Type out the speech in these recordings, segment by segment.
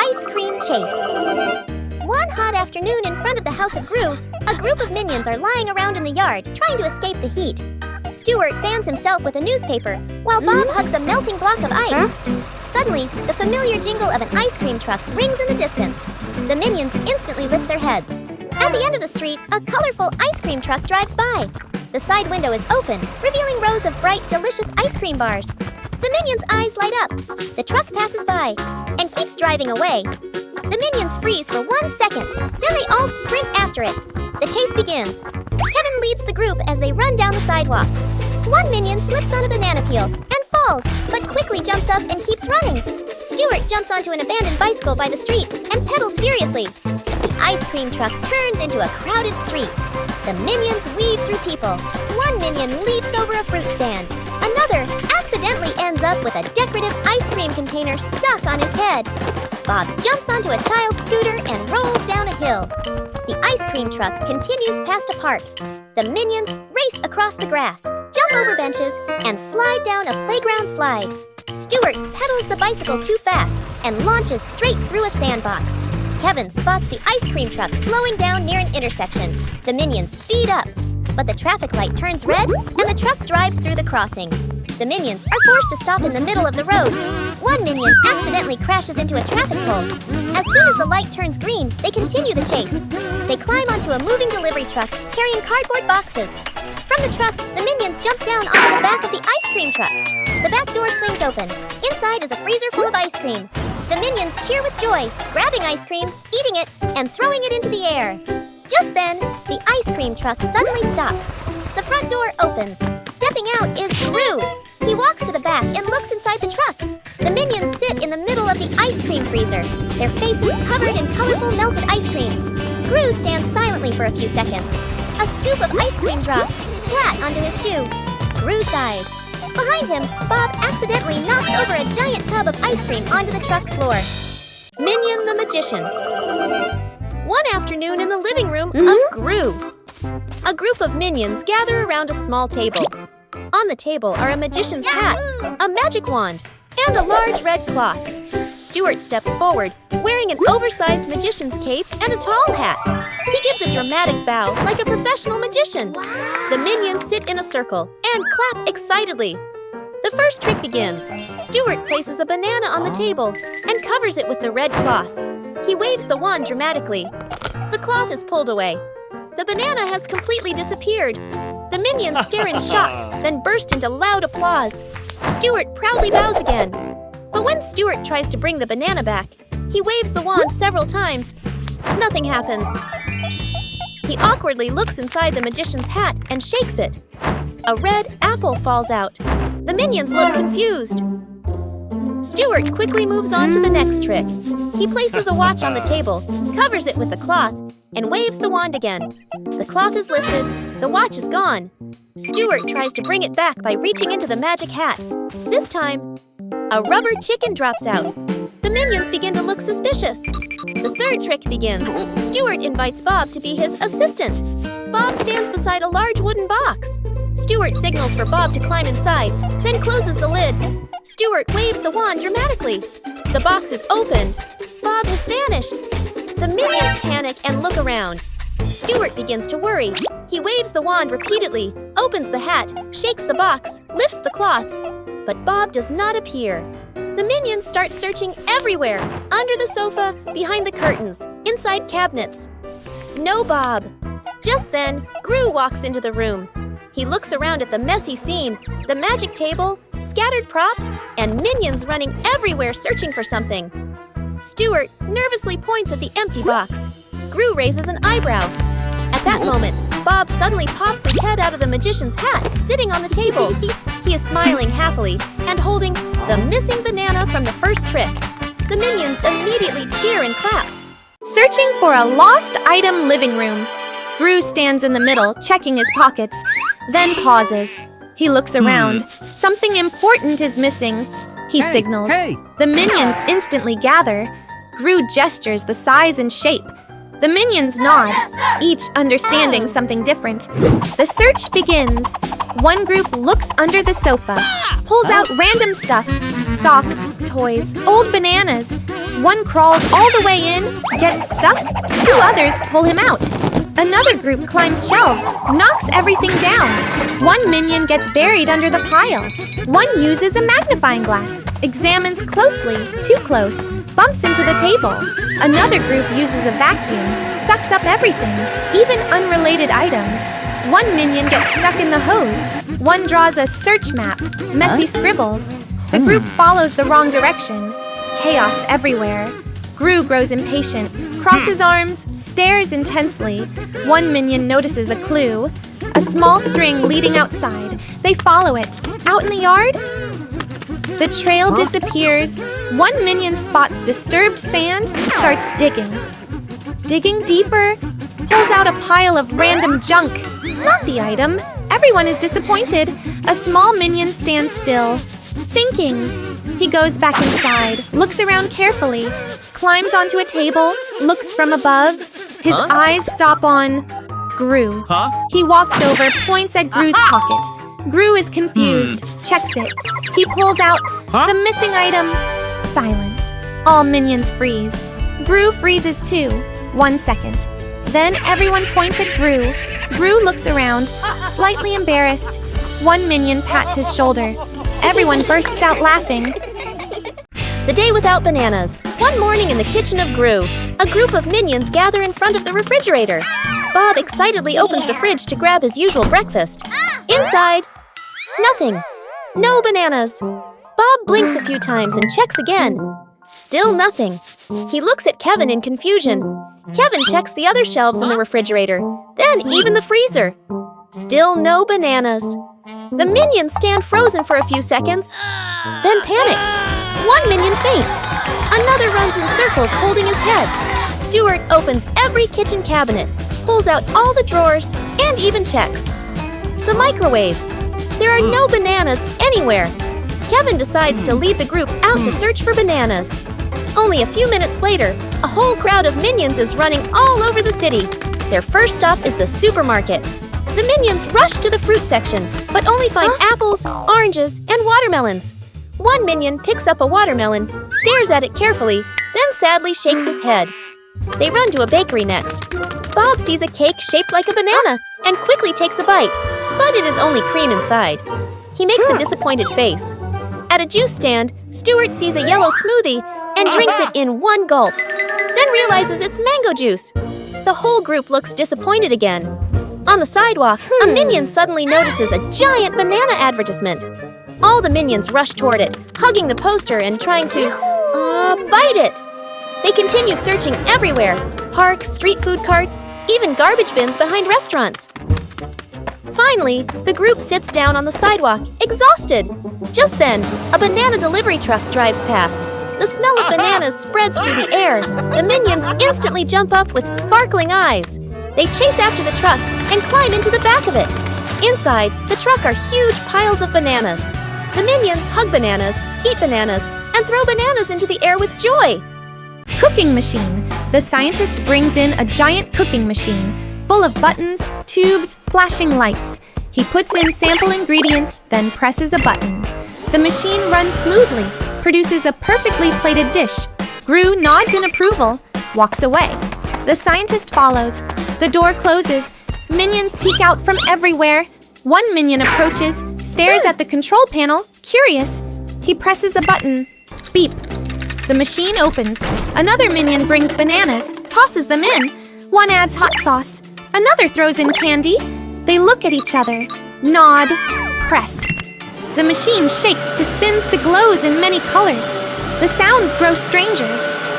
ice cream chase. One hot afternoon in front of the house of Gru, a group of minions are lying around in the yard, trying to escape the heat. Stuart fans himself with a newspaper, while Bob hugs a melting block of ice. Suddenly, the familiar jingle of an ice cream truck rings in the distance. The minions instantly lift their heads. At the end of the street, a colorful ice cream truck drives by. The side window is open, revealing rows of bright, delicious ice cream bars. The minions' eyes light up. The truck passes by and keeps driving away. The minions freeze for 1 second, then they all sprint after it. The chase begins. Kevin leads the group as they run down the sidewalk. One minion slips on a banana peel and falls, but quickly jumps up and keeps running. Stuart jumps onto an abandoned bicycle by the street and pedals furiously. The ice cream truck turns into a crowded street. The minions weave through people. One minion leaps over a fruit stand. Another accidentally ends up with a decorative ice cream container stuck on his head. Bob jumps onto a child's scooter and rolls down a hill. The ice cream truck continues past a park. The minions race across the grass, jump over benches, and slide down a playground slide. Stuart pedals the bicycle too fast and launches straight through a sandbox. Kevin spots the ice cream truck slowing down near an intersection. The minions speed up, but the traffic light turns red and the truck drives through the crossing. The minions are forced to stop in the middle of the road. One minion accidentally crashes into a traffic pole. As soon as the light turns green, they continue the chase. They climb onto a moving delivery truck carrying cardboard boxes. From the truck, the minions jump down onto the back of the ice cream truck. The back door swings open. Inside is a freezer full of ice cream. The minions cheer with joy, grabbing ice cream, eating it, and throwing it into the air. Just then, the ice cream truck suddenly stops. The front door opens. Stepping out is Gru. He walks to the back and looks inside the truck. The minions sit in the middle of the ice cream freezer, their faces covered in colorful melted ice cream. Gru stands silently for a few seconds. A scoop of ice cream drops, splat onto his shoe. Gru sighs. Behind him, Bob accidentally knocks over a giant tub of ice cream onto the truck floor. Minion the Magician. One afternoon in the living room of Gru. A group of minions gather around a small table. On the table are a magician's hat, a magic wand, and a large red cloth. Stuart steps forward, wearing an oversized magician's cape and a tall hat. He gives a dramatic bow like a professional magician. The minions sit in a circle and clap excitedly. The first trick begins. Stuart places a banana on the table and covers it with the red cloth. He waves the wand dramatically. The cloth is pulled away. The banana has completely disappeared. The minions stare in shock, then burst into loud applause. Stuart proudly bows again. But when Stuart tries to bring the banana back, he waves the wand several times. Nothing happens. He awkwardly looks inside the magician's hat and shakes it. A red apple falls out. The minions look confused. Stuart quickly moves on to the next trick. He places a watch on the table, covers it with the cloth, and waves the wand again. The cloth is lifted. The watch is gone. Stuart tries to bring it back by reaching into the magic hat. This time, a rubber chicken drops out. The minions begin to look suspicious. The third trick begins. Stuart invites Bob to be his assistant. Bob stands beside a large wooden box. Stuart signals for Bob to climb inside, then closes the lid. Stuart waves the wand dramatically. The box is opened. Bob has vanished. The minions panic and look around. Stuart begins to worry. He waves the wand repeatedly, opens the hat, shakes the box, lifts the cloth. But Bob does not appear. The minions start searching everywhere, under the sofa, behind the curtains, inside cabinets. No Bob. Just then, Gru walks into the room. He looks around at the messy scene, the magic table, scattered props, and minions running everywhere searching for something. Stuart nervously points at the empty box. Gru raises an eyebrow. At that moment, Bob suddenly pops his head out of the magician's hat, sitting on the table. He is smiling happily and holding the missing banana from the first trick. The minions immediately cheer and clap. Searching for a lost item living room. Gru stands in the middle, checking his pockets, then pauses. He looks around. Something important is missing. He signals. Hey! The minions instantly gather. Gru gestures the size and shape. The minions nod, each understanding something different. The search begins. One group looks under the sofa, pulls out random stuff, socks, toys, old bananas. One crawls all the way in, gets stuck, 2 others pull him out. Another group climbs shelves, knocks everything down. 1 minion gets buried under the pile. One uses a magnifying glass, examines closely, too close, bumps into the table. Another group uses a vacuum, sucks up everything, even unrelated items. 1 minion gets stuck in the hose. One draws a search map, messy scribbles. The group follows the wrong direction. Chaos everywhere. Gru grows impatient, crosses arms, stares intensely. 1 minion notices a clue. A small string leading outside. They follow it. Out in the yard? The trail disappears. 1 minion spots disturbed sand, starts digging. Digging deeper, pulls out a pile of random junk. Not the item. Everyone is disappointed. A small minion stands still, thinking. He goes back inside, looks around carefully, climbs onto a table, looks from above. His eyes stop on Gru. He walks over, points at Gru's pocket. Gru is confused, checks it. He pulls out the missing item. Silence. All minions freeze. Gru freezes too. 1 second. Then everyone points at Gru. Gru looks around, slightly embarrassed. 1 minion pats his shoulder. Everyone bursts out laughing. The day without bananas. One morning in the kitchen of Gru, a group of minions gather in front of the refrigerator. Bob excitedly opens the fridge to grab his usual breakfast. Inside, nothing. No bananas. Bob blinks a few times and checks again. Still nothing. He looks at Kevin in confusion. Kevin checks the other shelves in the refrigerator, then even the freezer. Still no bananas. The minions stand frozen for a few seconds, then panic. 1 minion faints. Another runs in circles holding his head. Stuart opens every kitchen cabinet, pulls out all the drawers, and even checks the microwave. There are no bananas anywhere. Kevin decides to lead the group out to search for bananas. Only a few minutes later, a whole crowd of minions is running all over the city. Their first stop is the supermarket. The minions rush to the fruit section, but only find apples, oranges, and watermelons. 1 minion picks up a watermelon, stares at it carefully, then sadly shakes his head. They run to a bakery next. Bob sees a cake shaped like a banana and quickly takes a bite, but it is only cream inside. He makes a disappointed face. At a juice stand, Stuart sees a yellow smoothie and drinks it in 1 gulp, then realizes it's mango juice. The whole group looks disappointed again. On the sidewalk, a minion suddenly notices a giant banana advertisement. All the minions rush toward it, hugging the poster and trying to, bite it. They continue searching everywhere. Parks, street food carts, even garbage bins behind restaurants. Finally, the group sits down on the sidewalk, exhausted. Just then, a banana delivery truck drives past. The smell of bananas spreads through the air. The minions instantly jump up with sparkling eyes. They chase after the truck and climb into the back of it. Inside, the truck are huge piles of bananas. The minions hug bananas, eat bananas, and throw bananas into the air with joy. Cooking machine. The scientist brings in a giant cooking machine, full of buttons, tubes, flashing lights. He puts in sample ingredients, then presses a button. The machine runs smoothly, produces a perfectly plated dish. Gru nods in approval, walks away. The scientist follows. The door closes. Minions peek out from everywhere. 1 minion approaches, stares at the control panel, curious. He presses a button. Beep. The machine opens. Another minion brings bananas, tosses them in. One adds hot sauce. Another throws in candy. They look at each other. Nod. Press. The machine shakes to spins to glows in many colors. The sounds grow stranger.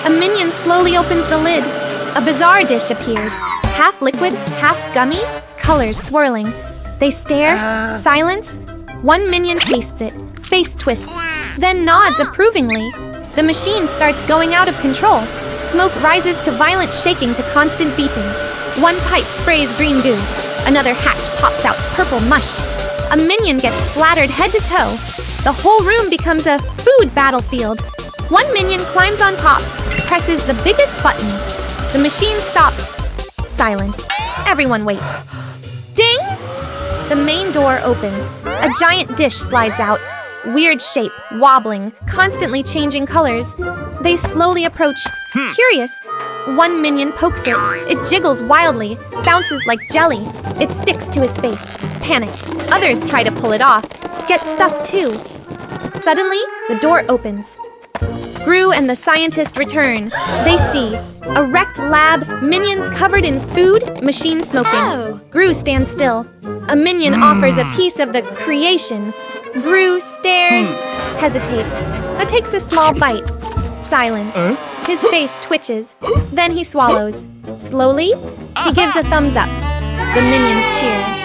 A minion slowly opens the lid. A bizarre dish appears. Half liquid, half gummy, colors swirling. They stare, silence. 1 minion tastes it, face twists, then nods approvingly. The machine starts going out of control. Smoke rises to violent shaking to constant beeping. 1 pipe sprays green goo. Another hatch pops out purple mush. A minion gets splattered head to toe. The whole room becomes a food battlefield. 1 minion climbs on top, presses the biggest button. The machine stops. Silence. Everyone waits. Ding! The main door opens. A giant dish slides out. Weird shape, wobbling, constantly changing colors. They slowly approach. Curious, one minion pokes it. It jiggles wildly, bounces like jelly. It sticks to his face. Panic. Others try to pull it off. Get stuck too. Suddenly, the door opens. Gru and the scientist return. They see a wrecked lab, minions covered in food, machine smoking. Gru stands still. A minion offers a piece of the creation. Gru stares, hesitates, but takes a small bite. Silence. His face twitches. Then he swallows. Slowly, he gives a thumbs up. The minions cheer.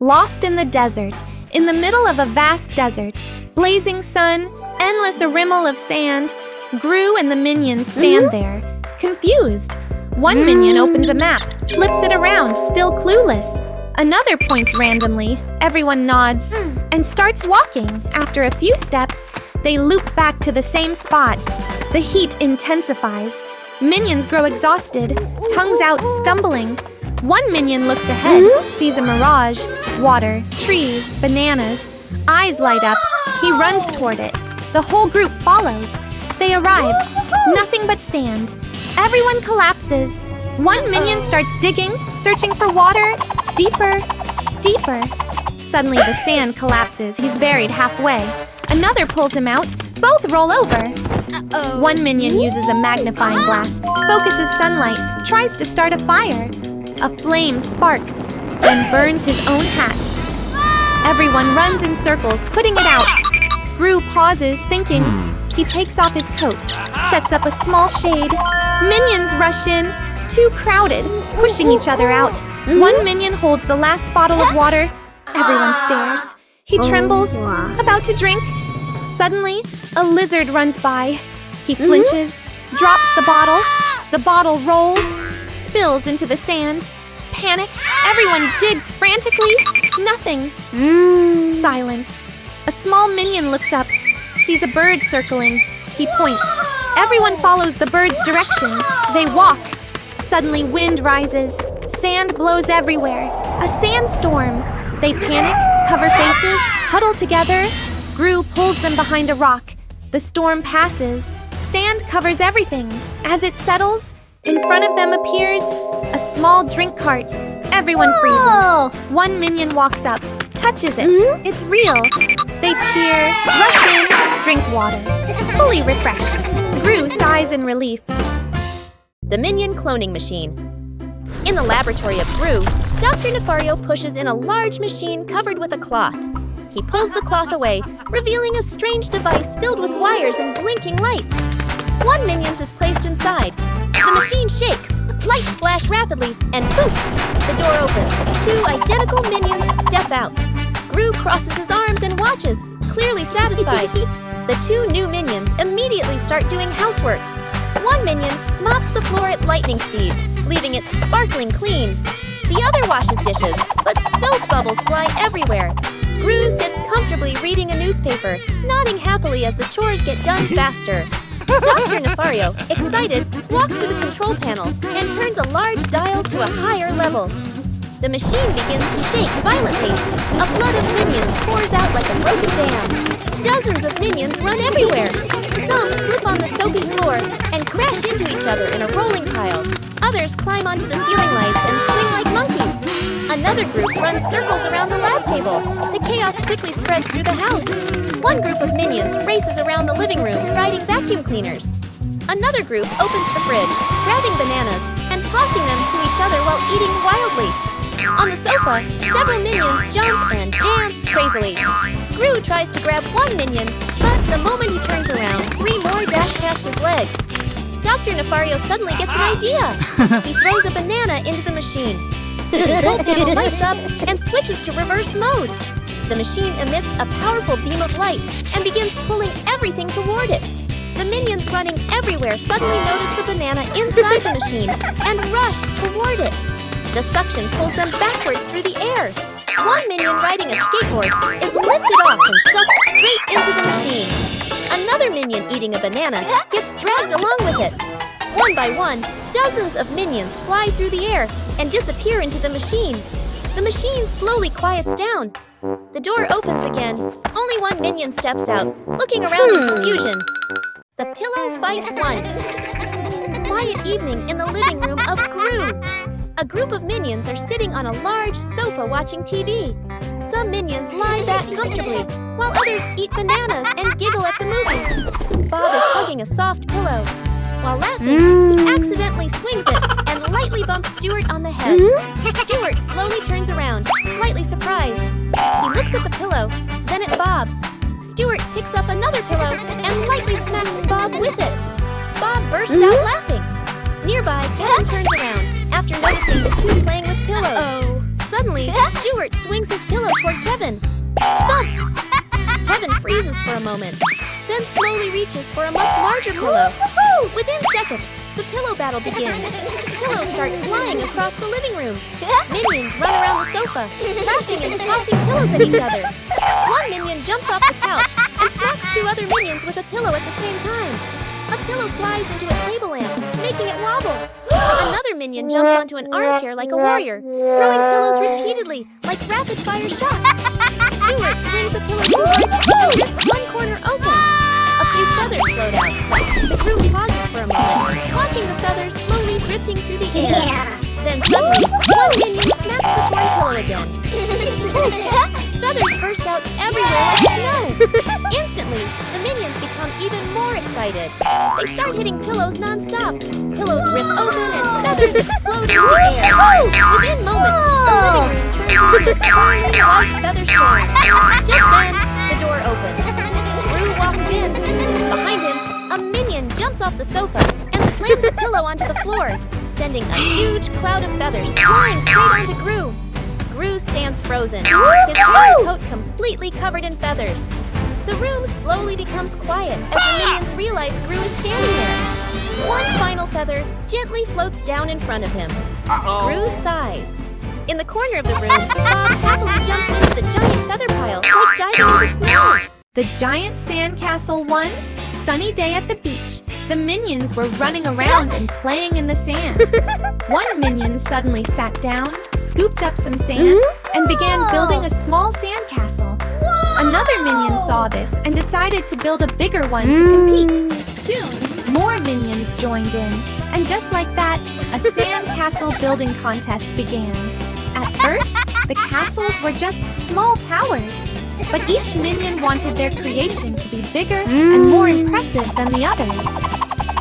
Lost in the desert, in the middle of a vast desert, blazing sun, endless rimmel of sand, Gru and the minions stand there, confused. One minion opens a map, flips it around, still clueless. Another points randomly, everyone nods, and starts walking. After a few steps, they loop back to the same spot. The heat intensifies. Minions grow exhausted, tongues out, stumbling. One minion looks ahead, sees a mirage, water, trees, bananas. Eyes light up. He runs toward it. The whole group follows. They arrive. Nothing but sand. Everyone collapses. One minion starts digging, searching for water. Deeper, deeper. Suddenly the sand collapses. He's buried halfway. Another pulls him out. Both roll over. One minion uses a magnifying glass, focuses sunlight, tries to start a fire. A flame sparks, then burns his own hat. Everyone runs in circles, putting it out. Gru pauses, thinking. He takes off his coat, sets up a small shade. Minions rush in, too crowded, pushing each other out. One minion holds the last bottle of water. Everyone stares. He trembles, about to drink. Suddenly, a lizard runs by. He flinches, drops the bottle. The bottle rolls, spills into the sand. Panic. Everyone digs frantically. Nothing. Silence. A small minion looks up, sees a bird circling. He points. Everyone follows the bird's direction. They walk. Suddenly, wind rises. Sand blows everywhere. A sandstorm. They panic, cover faces, huddle together. Gru pulls them behind a rock. The storm passes. Sand covers everything. As it settles, in front of them appears a small drink cart. Everyone freezes. One minion walks up, touches it. It's real. They cheer, rush in, drink water. Fully refreshed. Gru sighs in relief. The Minion Cloning Machine. In the laboratory of Gru, Dr. Nefario pushes in a large machine covered with a cloth. He pulls the cloth away, revealing a strange device filled with wires and blinking lights. One minion is placed inside. The machine shakes, lights flash rapidly, and poof! The door opens. Two identical minions step out. Gru crosses his arms and watches, clearly satisfied. The two new minions immediately start doing housework. One minion mops the floor at lightning speed, leaving it sparkling clean. The other washes dishes, but soap bubbles fly everywhere. Gru sits comfortably reading a newspaper, nodding happily as the chores get done faster. Dr. Nefario, excited, walks to the control panel and turns a large dial to a higher level. The machine begins to shake violently. A flood of minions pours out like a broken dam. Dozens of minions run everywhere. Some slip on the soapy floor and crash into each other in a rolling pile. Others climb onto the ceiling lights and swing like monkeys. Another group runs circles around the lab table. The chaos quickly spreads through the house. One group of minions races around the living room riding vacuum cleaners. Another group opens the fridge, grabbing bananas and tossing them to each other while eating wildly. On the sofa, several minions jump and dance crazily. Gru tries to grab one minion, but the moment he turns around, three more dash past his legs. Dr. Nefario suddenly gets an idea. He throws a banana into the machine. The control panel lights up and switches to reverse mode. The machine emits a powerful beam of light and begins pulling everything toward it. The minions running everywhere suddenly notice the banana inside the machine and rush toward it. The suction pulls them backward through the air. One minion riding a skateboard is lifted off and sucked straight into the machine. Another minion eating a banana gets dragged along with it. One by one, dozens of minions fly through the air and disappear into the machine. The machine slowly quiets down. The door opens again. Only one minion steps out, looking around in confusion. The pillow fight won. Quiet evening in the living room of Gru. A group of minions are sitting on a large sofa watching TV. Some minions lie back comfortably, while others eat bananas and giggle at the movie. Bob is hugging a soft pillow. While laughing, he accidentally swings it and lightly bumps Stuart on the head. Stuart slowly turns around, slightly surprised. He looks at the pillow, then at Bob. Stuart picks up another pillow and lightly smacks Bob with it. Bob bursts out laughing. Nearby, Kevin turns around after noticing the two playing with pillows. Suddenly, Stuart swings his pillow toward Kevin. Thump! Kevin freezes for a moment, then slowly reaches for a much larger pillow. Within seconds, the pillow battle begins. Pillows start flying across the living room. Minions run around the sofa, laughing and tossing pillows at each other. One minion jumps off the couch and smacks two other minions with a pillow at the same time. A pillow flies into a table lamp, making it wobble. Another minion jumps onto an armchair like a warrior, throwing pillows repeatedly like rapid-fire shots. Stuart swings a pillow too hard and rips one corner open. A few feathers float out. The group pauses for a moment, watching the feathers slowly drifting through the air. Then suddenly, one minion smacks the torn pillow again. Feathers burst out everywhere like snow. Instantly, the minions become even more excited. They start hitting pillows nonstop. Pillows rip open and feathers explode into the air. Within moments, the living room turns into a swirling white feather storm. Just then, the door opens. Gru walks in. Behind him, a minion jumps off the sofa and slams a pillow onto the floor, sending a huge cloud of feathers flying straight onto Gru. Gru stands frozen, his hair and coat completely covered in feathers. The room slowly becomes quiet as the minions realize Gru is standing there. One final feather gently floats down in front of him. Gru sighs. In the corner of the room, Bob happily jumps into the giant feather pile, like diving into snow. The giant sandcastle won. Sunny day at the beach. The minions were running around and playing in the sand. One minion suddenly sat down, scooped up some sand, and began building a small sandcastle. Another minion saw this and decided to build a bigger one to compete. Soon, more minions joined in, and just like that, a sandcastle building contest began. At first, the castles were just small towers, but each minion wanted their creation to be bigger and more impressive than the others.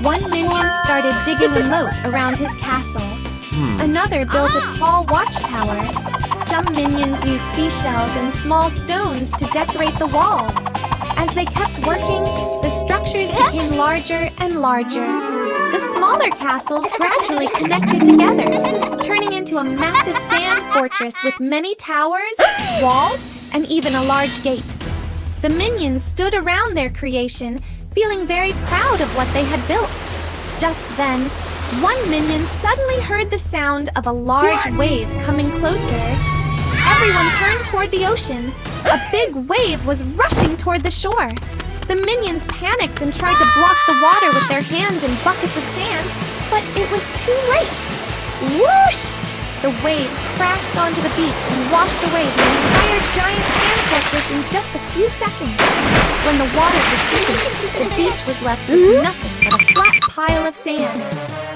One minion started digging a moat around his castle. Another built a tall watchtower. Some minions used seashells and small stones to decorate the walls. As they kept working, the structures became larger and larger. The smaller castles gradually connected together, turning into a massive sand fortress with many towers, walls, and even a large gate. The minions stood around their creation, feeling very proud of what they had built. Just then, one minion suddenly heard the sound of a large wave coming closer. Everyone turned toward the ocean. A big wave was rushing toward the shore. The minions panicked and tried to block the water with their hands in buckets of sand, but it was too late. Whoosh! The wave crashed onto the beach and washed away the entire giant sand fortress in just a few seconds. When the water receded, the beach was left with nothing but a flat pile of sand.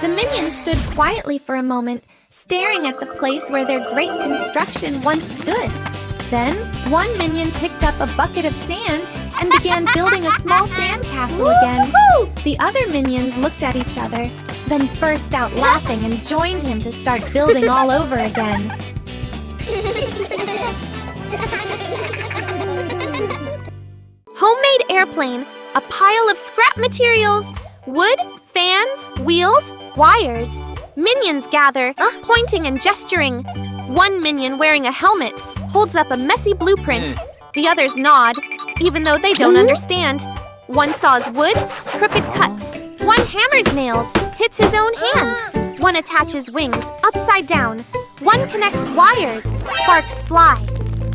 The minions stood quietly for a moment, staring at the place where their great construction once stood. Then, one minion picked up a bucket of sand and began building a small sand castle again. The other minions looked at each other, then burst out laughing and joined him to start building all over again. Homemade airplane, a pile of scrap materials, wood, fans, wheels, wires. Minions gather, pointing and gesturing. One minion wearing a helmet holds up a messy blueprint. The others nod, even though they don't understand. One saws wood, crooked cuts. One hammers nails, hits his own hand. One attaches wings, upside down. One connects wires, sparks fly.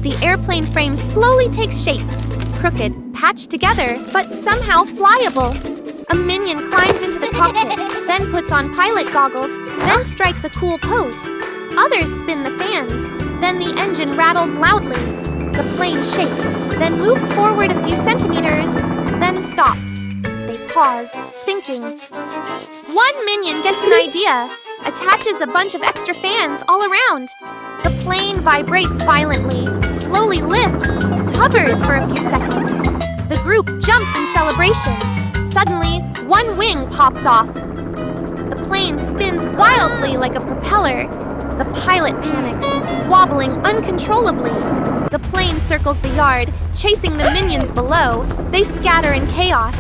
The airplane frame slowly takes shape. Crooked, patched together, but somehow flyable. A minion climbs into the cockpit, then puts on pilot goggles, then strikes a cool pose. Others spin the fans, then the engine rattles loudly. The plane shakes, then moves forward a few centimeters, then stops. They pause, thinking. One minion gets an idea, attaches a bunch of extra fans all around. The plane vibrates violently, slowly lifts, hovers for a few seconds. The group jumps in celebration. Suddenly, one wing pops off. The plane spins wildly like a propeller. The pilot panics, wobbling uncontrollably. The plane circles the yard, chasing the minions below. They scatter in chaos.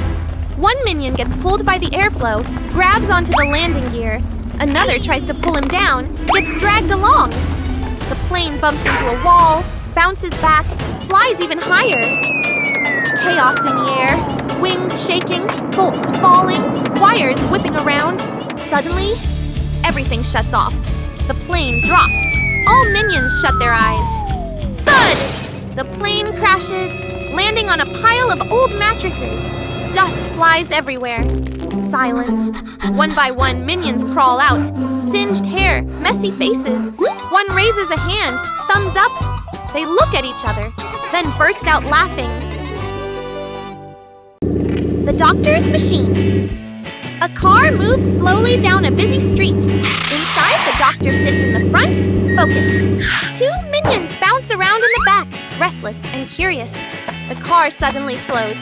One minion gets pulled by the airflow, grabs onto the landing gear. Another tries to pull him down, gets dragged along. The plane bumps into a wall, bounces back, flies even higher. Chaos in the air, wings shaking, bolts falling, wires whipping around. Suddenly, everything shuts off. The plane drops. All minions shut their eyes. Thud! The plane crashes, landing on a pile of old mattresses. Dust flies everywhere. Silence. One by one, minions crawl out. Singed hair, messy faces. One raises a hand, thumbs up. They look at each other, then burst out laughing. The doctor's machine. A car moves slowly down a busy street. Inside, the doctor sits in the front, focused. Two minions bounce around in the back, restless and curious. The car suddenly slows.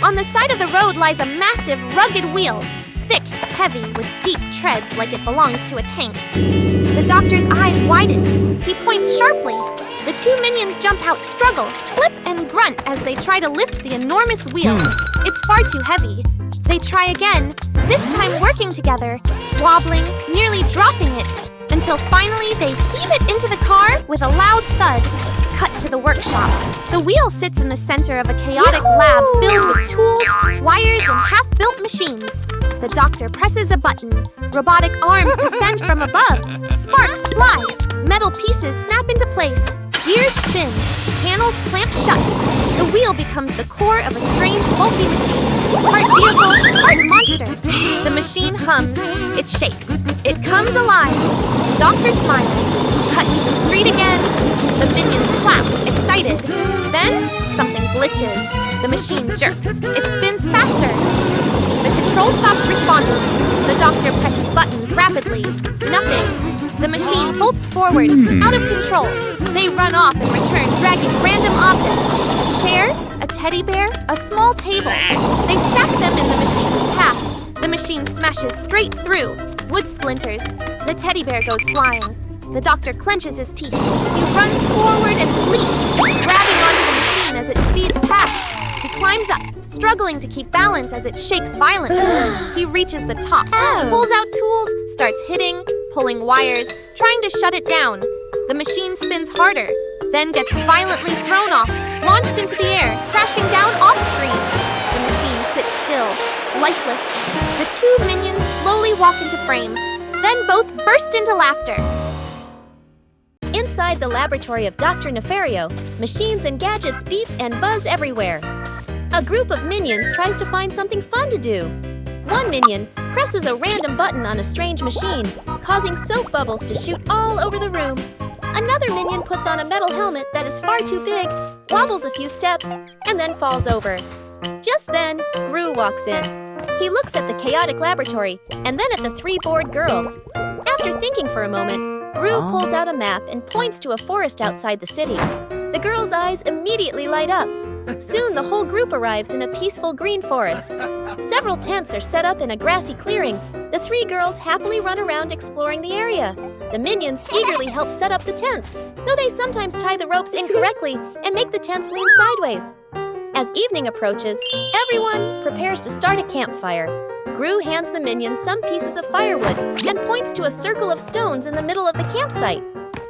On the side of the road lies a massive, rugged wheel, thick, heavy, with deep treads like it belongs to a tank. The doctor's eyes widen. He points sharply. The two minions jump out, struggle, slip, and grunt as they try to lift the enormous wheel. It's far too heavy. They try again, this time working together, wobbling, nearly dropping it, until finally they heave it into the car with a loud thud. Cut to the workshop. The wheel sits in the center of a chaotic lab filled with tools, wires, and half-built machines. The doctor presses a button. Robotic arms descend from above. Sparks fly. Metal pieces snap into place. Gears spin. Panels clamp shut. The wheel becomes the core of a strange, bulky machine. Part vehicle, part monster. The machine hums. It shakes. It comes alive. The doctor smiles. Cut to the street again. The minions clap, excited. Then, something glitches. The machine jerks. It spins faster. The control stops responding. The doctor presses buttons rapidly. Nothing. The machine bolts forward, out of control. They run off and return, dragging random objects. A chair, a teddy bear, a small table. They stack them in the machine's path. The machine smashes straight through. Wood splinters. The teddy bear goes flying. The doctor clenches his teeth. He runs forward and leaps, grabbing onto the machine as it speeds past. He climbs up, struggling to keep balance as it shakes violently. He reaches the top, pulls out tools, starts hitting, pulling wires, trying to shut it down. The machine spins harder, then gets violently thrown off, launched into the air, crashing down off-screen. The machine sits still, lifeless. The two minions slowly walk into frame, then both burst into laughter. Inside the laboratory of Dr. Nefario, machines and gadgets beep and buzz everywhere. A group of minions tries to find something fun to do. One minion presses a random button on a strange machine, causing soap bubbles to shoot all over the room. Another minion puts on a metal helmet that is far too big, wobbles a few steps, and then falls over. Just then, Gru walks in. He looks at the chaotic laboratory and then at the three bored girls. After thinking for a moment, Gru pulls out a map and points to a forest outside the city. The girls' eyes immediately light up. Soon the whole group arrives in a peaceful green forest. Several tents are set up in a grassy clearing. The three girls happily run around exploring the area. The minions eagerly help set up the tents, though they sometimes tie the ropes incorrectly and make the tents lean sideways. As evening approaches, everyone prepares to start a campfire. Gru hands the minions some pieces of firewood and points to a circle of stones in the middle of the campsite.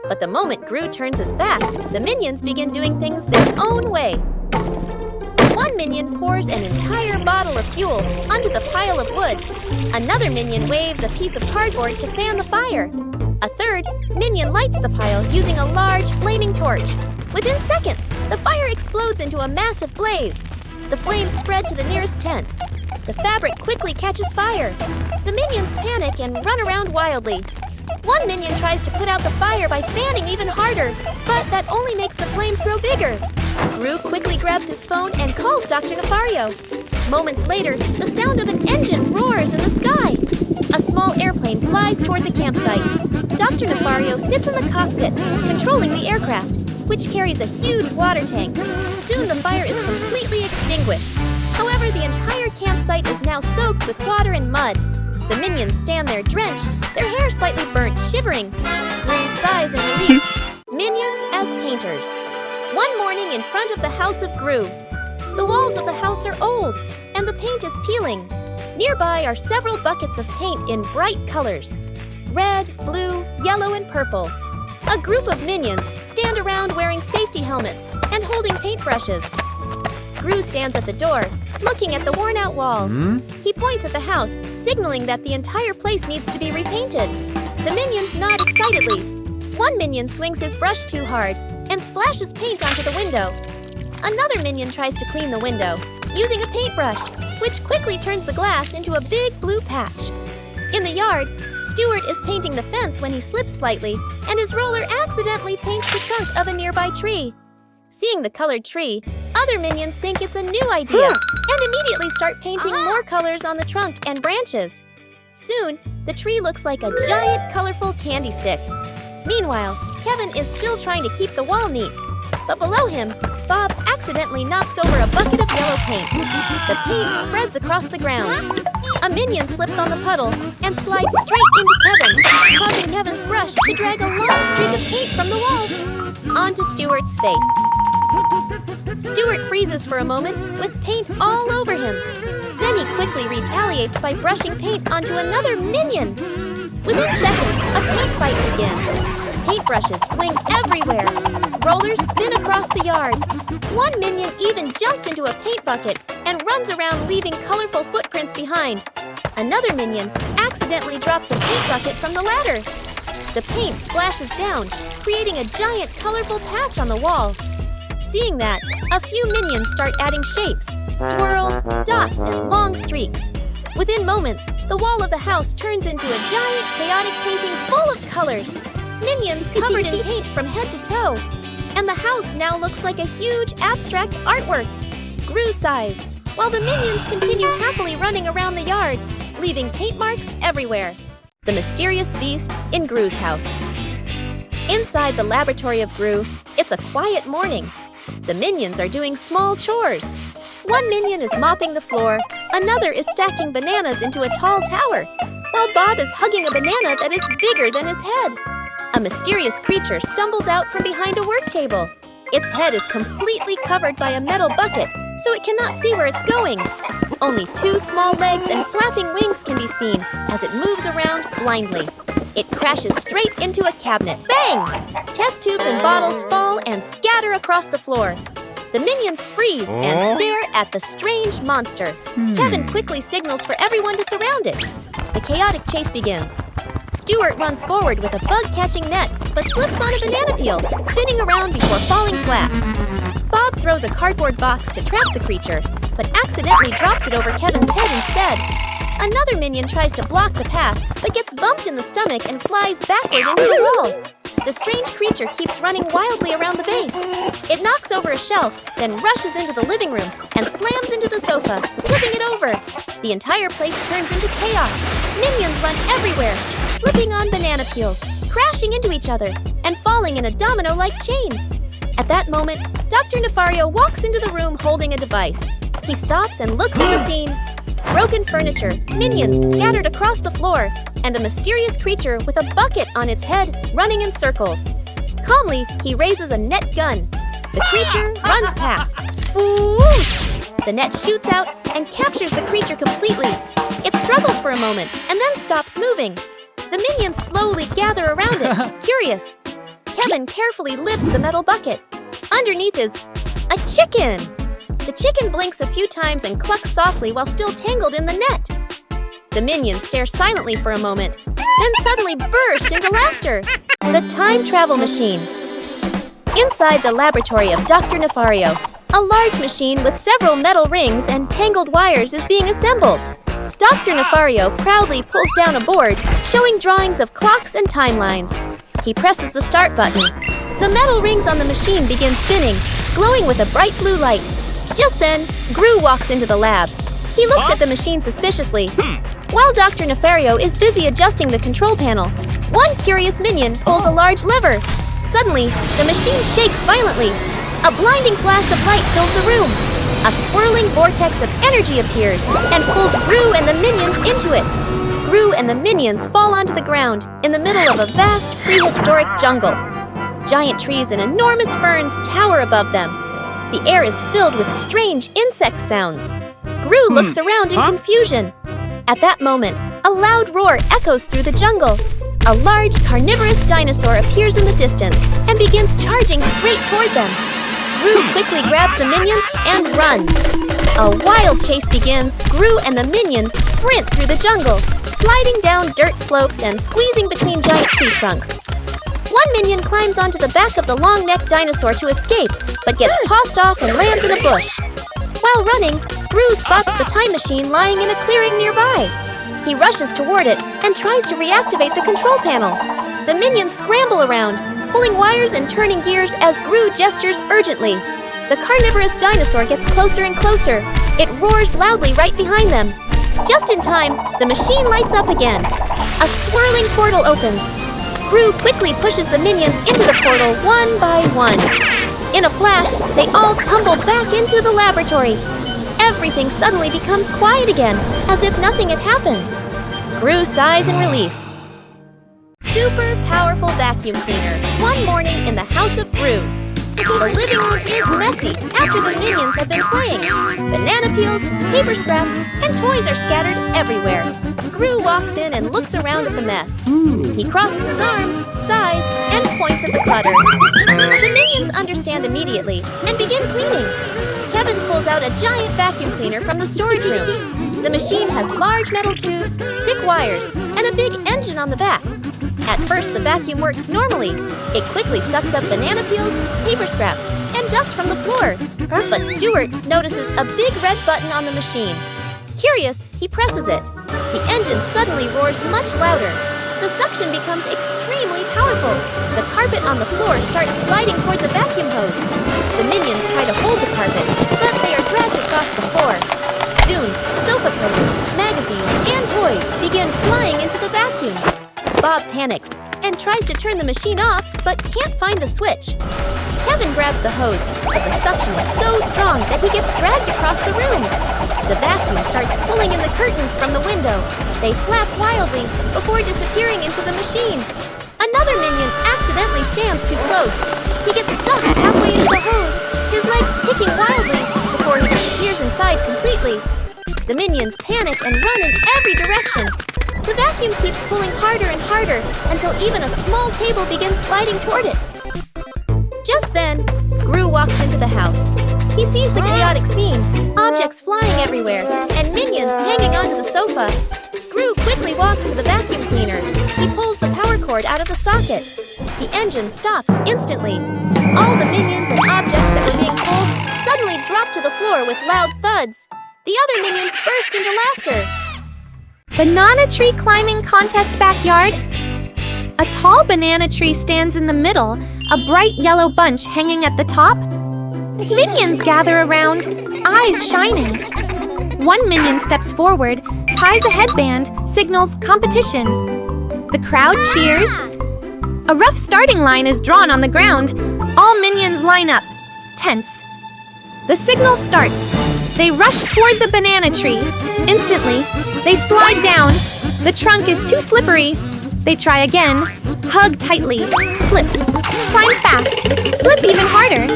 But the moment Gru turns his back, the minions begin doing things their own way. One minion pours an entire bottle of fuel onto the pile of wood. Another minion waves a piece of cardboard to fan the fire. A third minion lights the pile using a large flaming torch. Within seconds, the fire explodes into a massive blaze. The flames spread to the nearest tent. The fabric quickly catches fire. The minions panic and run around wildly. One minion tries to put out the fire by fanning even harder, but that only makes the flames grow bigger. Gru quickly grabs his phone and calls Dr. Nefario. Moments later, the sound of an engine roars in the sky. A small airplane flies toward the campsite. Dr. Nefario sits in the cockpit, controlling the aircraft, which carries a huge water tank. Soon the fire is completely extinguished. However, the entire campsite is now soaked with water and mud. The minions stand there drenched, their hair slightly burnt, shivering. Gru sighs in relief. Minions as painters. One morning in front of the house of Gru. The walls of the house are old, and the paint is peeling. Nearby are several buckets of paint in bright colors: red, blue, yellow, and purple. A group of minions stand around wearing safety helmets and holding paintbrushes. Gru stands at the door, looking at the worn-out wall. He points at the house, signaling that the entire place needs to be repainted. The minions nod excitedly. One minion swings his brush too hard and splashes paint onto the window. Another minion tries to clean the window, using a paintbrush, which quickly turns the glass into a big blue patch. In the yard, Stuart is painting the fence when he slips slightly, and his roller accidentally paints the trunk of a nearby tree. Seeing the colored tree, other minions think it's a new idea and immediately start painting more colors on the trunk and branches. Soon, the tree looks like a giant, colorful candy stick. Meanwhile, Kevin is still trying to keep the wall neat. But below him, Bob accidentally knocks over a bucket of yellow paint. The paint spreads across the ground. A minion slips on the puddle and slides straight into Kevin, causing Kevin's brush to drag a long streak of paint from the wall onto Stuart's face. Stuart freezes for a moment with paint all over him. Then he quickly retaliates by brushing paint onto another minion. Within seconds, a paint fight begins. Paintbrushes swing everywhere. Rollers spin across the yard. One minion even jumps into a paint bucket and runs around leaving colorful footprints behind. Another minion accidentally drops a paint bucket from the ladder. The paint splashes down, creating a giant colorful patch on the wall. Seeing that, a few minions start adding shapes, swirls, dots, and long streaks. Within moments, the wall of the house turns into a giant, chaotic painting full of colors. Minions covered in paint from head to toe. And the house now looks like a huge, abstract artwork. Gru sighs, while the minions continue happily running around the yard, leaving paint marks everywhere. The mysterious beast in Gru's house. Inside the laboratory of Gru, it's a quiet morning. The minions are doing small chores. One minion is mopping the floor, another is stacking bananas into a tall tower, while Bob is hugging a banana that is bigger than his head. A mysterious creature stumbles out from behind a work table. Its head is completely covered by a metal bucket, so it cannot see where it's going. Only 2 small legs and flapping wings can be seen as it moves around blindly. It crashes straight into a cabinet. Bang! Test tubes and bottles fall and scatter across the floor. The minions freeze and stare at the strange monster. Kevin quickly signals for everyone to surround it. The chaotic chase begins. Stuart runs forward with a bug-catching net, but slips on a banana peel, spinning around before falling flat. Bob throws a cardboard box to trap the creature, but accidentally drops it over Kevin's head instead. Another minion tries to block the path, but gets bumped in the stomach and flies backward into the wall. The strange creature keeps running wildly around the base. It knocks over a shelf, then rushes into the living room and slams into the sofa, flipping it over. The entire place turns into chaos. Minions run everywhere, slipping on banana peels, crashing into each other, and falling in a domino-like chain. At that moment, Dr. Nefario walks into the room holding a device. He stops and looks at the scene. Broken furniture, minions scattered across the floor, and a mysterious creature with a bucket on its head running in circles. Calmly, he raises a net gun. The creature runs past. Whoosh! The net shoots out and captures the creature completely. It struggles for a moment and then stops moving. The minions slowly gather around it, curious. Kevin carefully lifts the metal bucket. Underneath is a chicken. The chicken blinks a few times and clucks softly while still tangled in the net. The minions stare silently for a moment, then suddenly burst into laughter. The time travel machine. Inside the laboratory of Dr. Nefario, a large machine with several metal rings and tangled wires is being assembled. Dr. Nefario proudly pulls down a board showing drawings of clocks and timelines. He presses the start button. The metal rings on the machine begin spinning, glowing with a bright blue light. Just then, Gru walks into the lab. He looks at the machine suspiciously. While Dr. Nefario is busy adjusting the control panel, one curious minion pulls a large lever. Suddenly, the machine shakes violently. A blinding flash of light fills the room. A swirling vortex of energy appears and pulls Gru and the minions into it. Gru and the minions fall onto the ground in the middle of a vast prehistoric jungle. Giant trees and enormous ferns tower above them. The air is filled with strange insect sounds. Gru looks around in confusion. At that moment, a loud roar echoes through the jungle. A large carnivorous dinosaur appears in the distance and begins charging straight toward them. Gru quickly grabs the minions and runs. A wild chase begins. Gru and the minions sprint through the jungle, sliding down dirt slopes and squeezing between giant tree trunks. One minion climbs onto the back of the long-necked dinosaur to escape, but gets tossed off and lands in a bush. While running, Gru spots the time machine lying in a clearing nearby. He rushes toward it and tries to reactivate the control panel. The minions scramble around, pulling wires and turning gears as Gru gestures urgently. The carnivorous dinosaur gets closer and closer. It roars loudly right behind them. Just in time, the machine lights up again. A swirling portal opens. Gru quickly pushes the minions into the portal one by one. In a flash, they all tumble back into the laboratory. Everything suddenly becomes quiet again, as if nothing had happened. Gru sighs in relief. Super powerful vacuum cleaner. One morning in the house of Gru. The living room is messy after the minions have been playing. Banana peels, paper scraps, and toys are scattered everywhere. Gru walks in and looks around at the mess. He crosses his arms, sighs, and points at the clutter. The minions understand immediately and begin cleaning. Kevin pulls out a giant vacuum cleaner from the storage room. The machine has large metal tubes, thick wires, and a big engine on the back. At first, the vacuum works normally. It quickly sucks up banana peels, paper scraps, and dust from the floor. But Stuart notices a big red button on the machine. Curious, he presses it. The engine suddenly roars much louder. The suction becomes extremely powerful. The carpet on the floor starts sliding toward the vacuum hose. The minions try to hold the carpet, but they are dragged across the floor. Soon, sofa pillows, magazines, and toys begin flying into the vacuum. Bob panics and tries to turn the machine off, but can't find the switch. Kevin grabs the hose, but the suction is so strong that he gets dragged across the room. The vacuum starts pulling in the curtains from the window. They flap wildly before disappearing into the machine. Another minion accidentally stands too close. He gets sucked halfway into the hose, his legs kicking wildly before he disappears inside completely. The minions panic and run in every direction. The vacuum keeps pulling harder and harder until even a small table begins sliding toward it. Just then, Gru walks into the house. He sees the chaotic scene, objects flying everywhere, and minions hanging onto the sofa. Gru quickly walks to the vacuum cleaner. He pulls the power cord out of the socket. The engine stops instantly. All the minions and objects that were being pulled suddenly drop to the floor with loud thuds. The other minions burst into laughter. Banana tree climbing contest backyard. A tall banana tree stands in the middle, a bright yellow bunch hanging at the top. Minions gather around, eyes shining. One minion steps forward, ties a headband, signals competition. The crowd cheers. A rough starting line is drawn on the ground. All minions line up, tense. The signal starts. They rush toward the banana tree. Instantly, they slide down. The trunk is too slippery. They try again. Hug tightly. Slip. Climb fast. Slip even harder.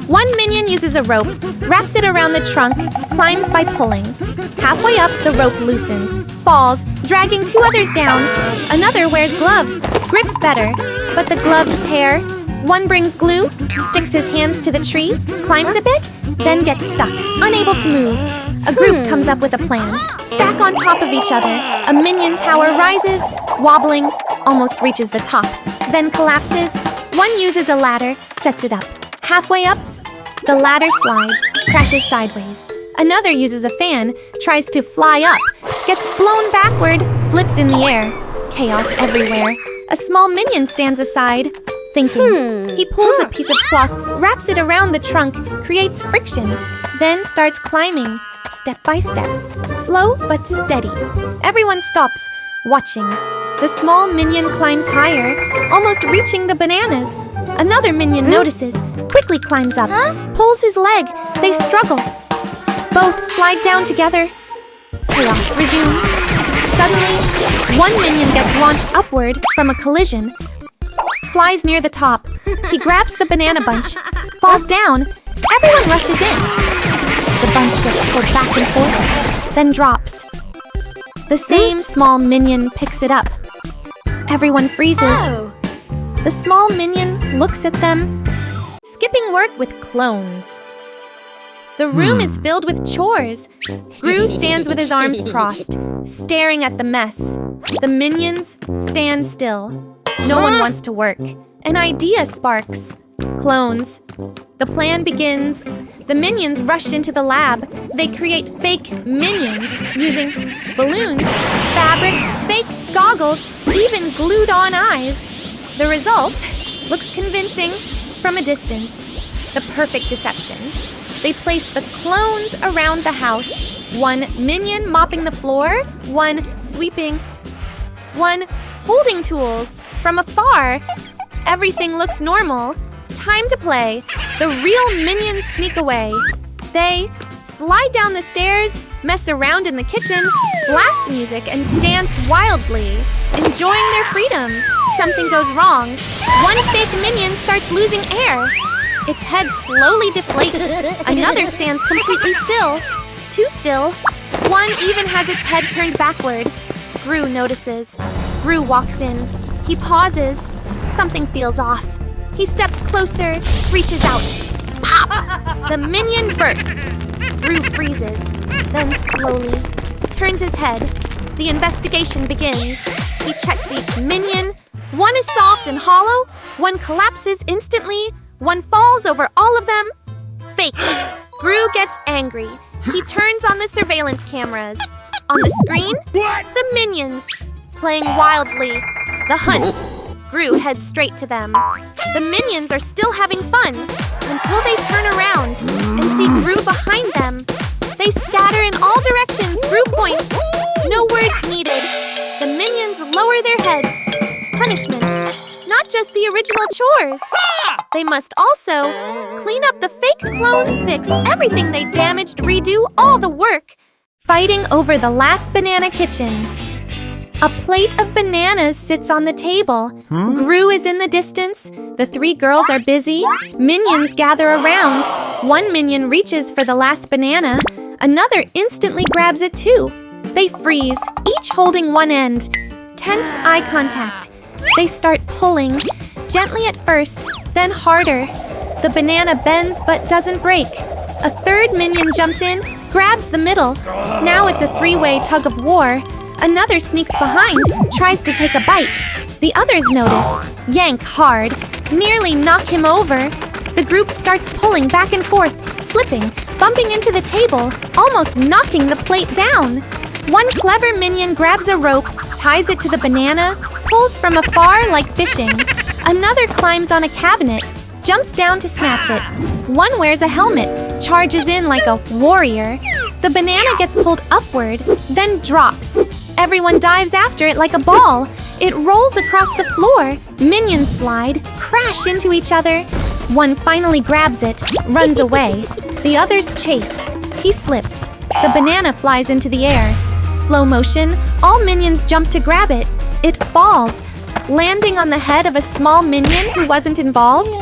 One minion uses a rope, wraps it around the trunk, climbs by pulling. Halfway up, the rope loosens, falls, dragging two others down. Another wears gloves, grips better, but the gloves tear. One brings glue, sticks his hands to the tree, climbs a bit, then gets stuck, unable to move. A group comes up with a plan. Stack on top of each other. A minion tower rises, wobbling, almost reaches the top, then collapses. One uses a ladder, sets it up. Halfway up, the ladder slides, crashes sideways. Another uses a fan, tries to fly up, gets blown backward, flips in the air. Chaos everywhere. A small minion stands aside, thinking. He pulls a piece of cloth, wraps it around the trunk, creates friction, then starts climbing, step by step, slow but steady. Everyone stops, watching. The small minion climbs higher, almost reaching the bananas. Another minion notices, quickly climbs up, pulls his leg. They struggle. Both slide down together. Chaos resumes. Suddenly, one minion gets launched upward from a collision, flies near the top. He grabs the banana bunch, falls down. Everyone rushes in. The bunch gets pulled back and forth, then drops. The same small minion picks it up. Everyone freezes. The small minion looks at them, skipping work with clones. The room is filled with chores. Gru stands with his arms crossed, staring at the mess. The minions stand still. No one wants to work. An idea sparks. Clones. The plan begins. The minions rush into the lab. They create fake minions using balloons, fabric, fake goggles, even glued-on eyes. The result looks convincing from a distance. The perfect deception. They place the clones around the house. One minion mopping the floor, one sweeping, one holding tools. From afar, everything looks normal. Time to play. The real minions sneak away. They slide down the stairs, mess around in the kitchen, blast music, and dance wildly, enjoying their freedom. Something goes wrong. One fake minion starts losing air. Its head slowly deflates. Another stands completely still. Too still. One even has its head turned backward. Gru notices. Gru walks in. He pauses. Something feels off. He steps closer, reaches out. Pop! The minion bursts. Gru freezes, then slowly turns his head. The investigation begins. He checks each minion. One is soft and hollow. One collapses instantly. One falls over all of them. Fake. Gru gets angry. He turns on the surveillance cameras. On the screen, the minions playing wildly. The hunt. Gru heads straight to them. The minions are still having fun until they turn around and see Gru behind them. They scatter in all directions. Gru points. No words needed. The minions lower their heads. Punishment. Not just the original chores. They must also clean up the fake clones, fix everything they damaged, redo all the work. Fighting over the last banana kitchen. A plate of bananas sits on the table. Gru is in the distance. The three girls are busy. Minions gather around. One minion reaches for the last banana. Another instantly grabs it too. They freeze, each holding one end. Tense eye contact. They start pulling, gently at first, then harder. The banana bends but doesn't break. A third minion jumps in, grabs the middle. Now it's a three-way tug of war. Another sneaks behind, tries to take a bite. The others notice, yank hard, nearly knock him over. The group starts pulling back and forth, slipping, bumping into the table, almost knocking the plate down. One clever minion grabs a rope, ties it to the banana, pulls from afar like fishing. Another climbs on a cabinet, jumps down to snatch it. One wears a helmet, charges in like a warrior. The banana gets pulled upward, then drops. Everyone dives after it like a ball. It rolls across the floor. Minions slide, crash into each other. One finally grabs it, runs away. The others chase. He slips. The banana flies into the air. Slow motion, all minions jump to grab it. It falls, landing on the head of a small minion who wasn't involved.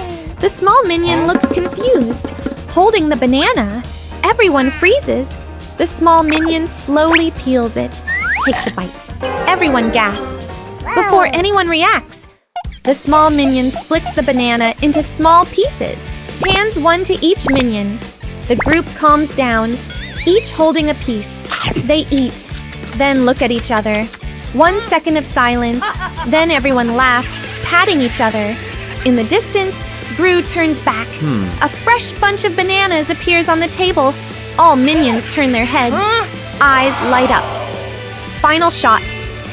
The small minion looks confused, holding the banana. Everyone freezes. The small minion slowly peels it, takes a bite. Everyone gasps. Before anyone reacts, the small minion splits the banana into small pieces, hands one to each minion. The group calms down, each holding a piece. They eat, then look at each other. 1 second of silence, then everyone laughs, patting each other. In the distance, Gru turns back. A fresh bunch of bananas appears on the table. All minions turn their heads. Eyes light up. Final shot.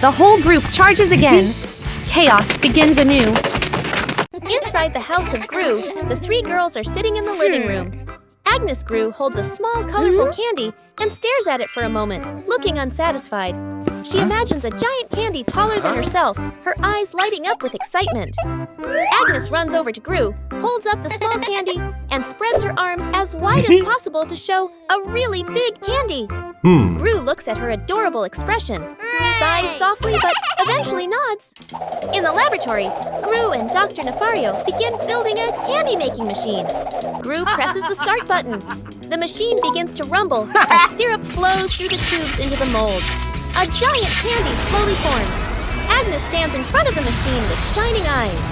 The whole group charges again. Chaos begins anew. Inside the house of Gru, the three girls are sitting in the living room. Agnes Gru holds a small, colorful candy and stares at it for a moment, looking unsatisfied. She imagines a giant candy taller than herself, her eyes lighting up with excitement. Agnes runs over to Gru, holds up the small candy, and spreads her arms as wide as possible to show a really big candy. Gru looks at her adorable expression, sighs softly but eventually nods. In the laboratory, Gru and Dr. Nefario begin building a candy-making machine. Gru presses the start button. The machine begins to rumble as syrup flows through the tubes into the mold. A giant candy slowly forms. Agnes stands in front of the machine with shining eyes.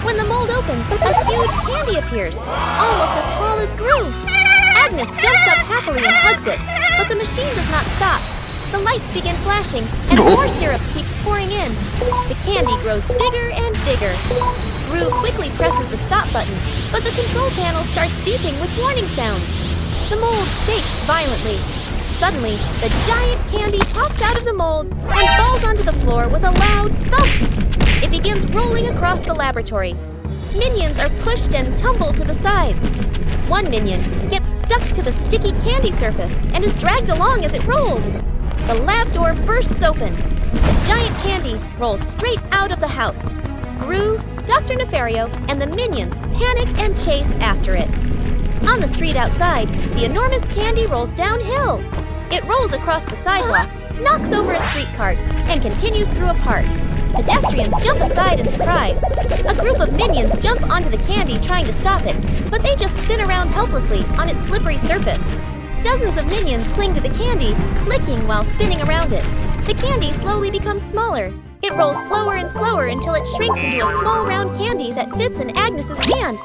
When the mold opens, a huge candy appears, almost as tall as Gru. Agnes jumps up happily and hugs it, but the machine does not stop. The lights begin flashing, and more syrup keeps pouring in. The candy grows bigger and bigger. Gru quickly presses the stop button, but the control panel starts beeping with warning sounds. The mold shakes violently. Suddenly, the giant candy pops out of the mold and falls onto the floor with a loud thump. It begins rolling across the laboratory. Minions are pushed and tumble to the sides. One minion gets stuck to the sticky candy surface and is dragged along as it rolls. The lab door bursts open. The giant candy rolls straight out of the house. Gru, Dr. Nefario, and the minions panic and chase after it. On the street outside, the enormous candy rolls downhill. It rolls across the sidewalk, knocks over a street cart, and continues through a park. Pedestrians jump aside in surprise. A group of minions jump onto the candy trying to stop it, but they just spin around helplessly on its slippery surface. Dozens of minions cling to the candy, licking while spinning around it. The candy slowly becomes smaller. It rolls slower and slower until it shrinks into a small round candy that fits in Agnes's hand.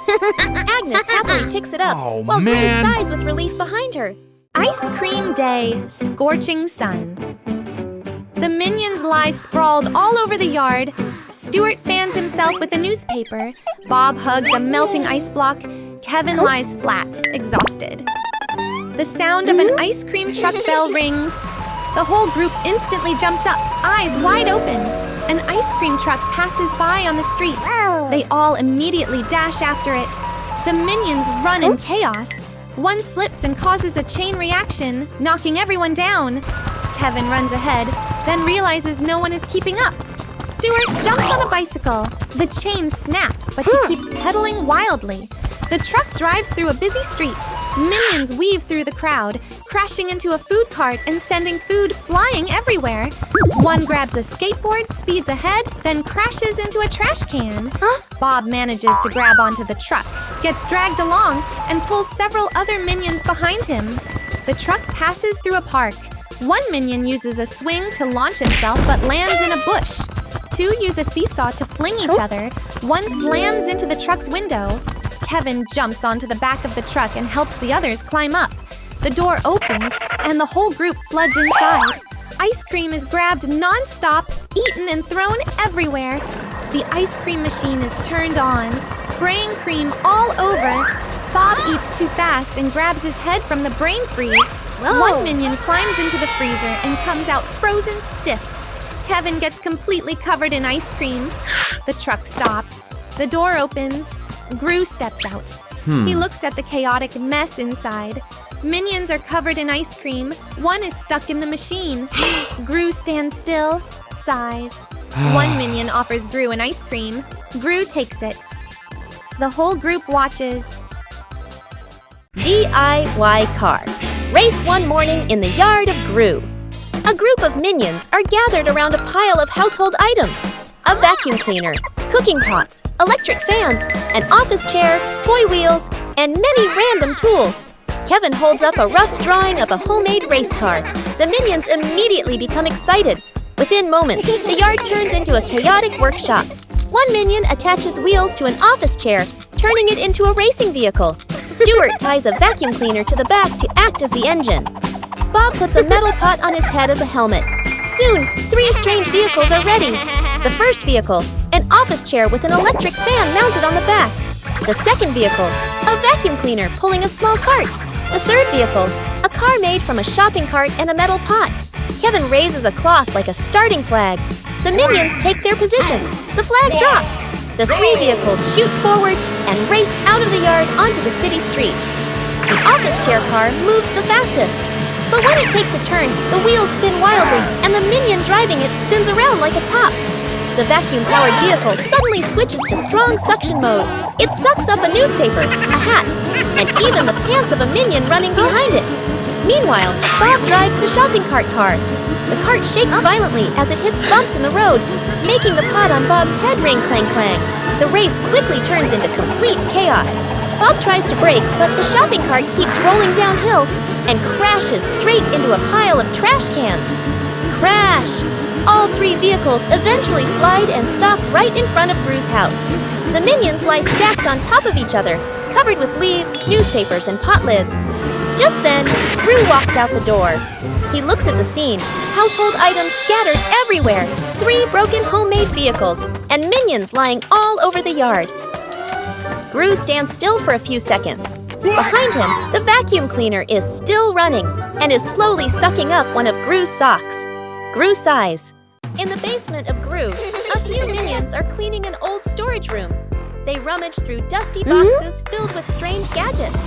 Agnes happily picks it up, while Gru sighs with relief behind her. Ice cream day, scorching sun. The minions lie sprawled all over the yard. Stuart fans himself with a newspaper. Bob hugs a melting ice block. Kevin lies flat, exhausted. The sound of an ice cream truck bell rings. The whole group instantly jumps up, eyes wide open. An ice cream truck passes by on the street. They all immediately dash after it. The minions run in chaos. One slips and causes a chain reaction, knocking everyone down. Kevin runs ahead, then realizes no one is keeping up. Stuart jumps on a bicycle. The chain snaps, but he keeps pedaling wildly. The truck drives through a busy street. Minions weave through the crowd, crashing into a food cart and sending food flying everywhere. One grabs a skateboard, speeds ahead, then crashes into a trash can. Bob manages to grab onto the truck, gets dragged along, and pulls several other minions behind him. The truck passes through a park. One minion uses a swing to launch himself but lands in a bush. Two use a seesaw to fling each other. One slams into the truck's window. Kevin jumps onto the back of the truck and helps the others climb up. The door opens, and the whole group floods inside. Ice cream is grabbed non-stop, eaten and thrown everywhere. The ice cream machine is turned on, spraying cream all over. Bob eats too fast and grabs his head from the brain freeze. One minion climbs into the freezer and comes out frozen stiff. Kevin gets completely covered in ice cream. The truck stops. The door opens. Gru steps out. He looks at the chaotic mess inside. Minions are covered in ice cream. One is stuck in the machine. Gru stands still, sighs. One minion offers Gru an ice cream. Gru takes it. The whole group watches. DIY car. Race one morning in the yard of Gru. A group of minions are gathered around a pile of household items. A vacuum cleaner, cooking pots, electric fans, an office chair, toy wheels, and many random tools. Kevin holds up a rough drawing of a homemade race car. The minions immediately become excited. Within moments, the yard turns into a chaotic workshop. One minion attaches wheels to an office chair, turning it into a racing vehicle. Stuart ties a vacuum cleaner to the back to act as the engine. Bob puts a metal pot on his head as a helmet. Soon, 3 strange vehicles are ready. The first vehicle, an office chair with an electric fan mounted on the back. The second vehicle, a vacuum cleaner pulling a small cart. The third vehicle, a car made from a shopping cart and a metal pot. Kevin raises a cloth like a starting flag. The minions take their positions. The flag drops. The 3 vehicles shoot forward and race out of the yard onto the city streets. The office chair car moves the fastest. But when it takes a turn, the wheels spin wildly, and the minion driving it spins around like a top. The vacuum-powered vehicle suddenly switches to strong suction mode. It sucks up a newspaper, a hat, and even the pants of a minion running behind it. Meanwhile, Bob drives the shopping cart car. The cart shakes violently as it hits bumps in the road, making the pot on Bob's head ring clang-clang. The race quickly turns into complete chaos. Bob tries to brake, but the shopping cart keeps rolling downhill and crashes straight into a pile of trash cans. Crash! All 3 vehicles eventually slide and stop right in front of Gru's house. The minions lie stacked on top of each other, covered with leaves, newspapers, and pot lids. Just then, Gru walks out the door. He looks at the scene, household items scattered everywhere, 3 broken homemade vehicles, and minions lying all over the yard. Gru stands still for a few seconds. Behind him, the vacuum cleaner is still running and is slowly sucking up one of Gru's socks. Gru sighs. In the basement of Gru, a few minions are cleaning an old storage room. They rummage through dusty boxes filled with strange gadgets.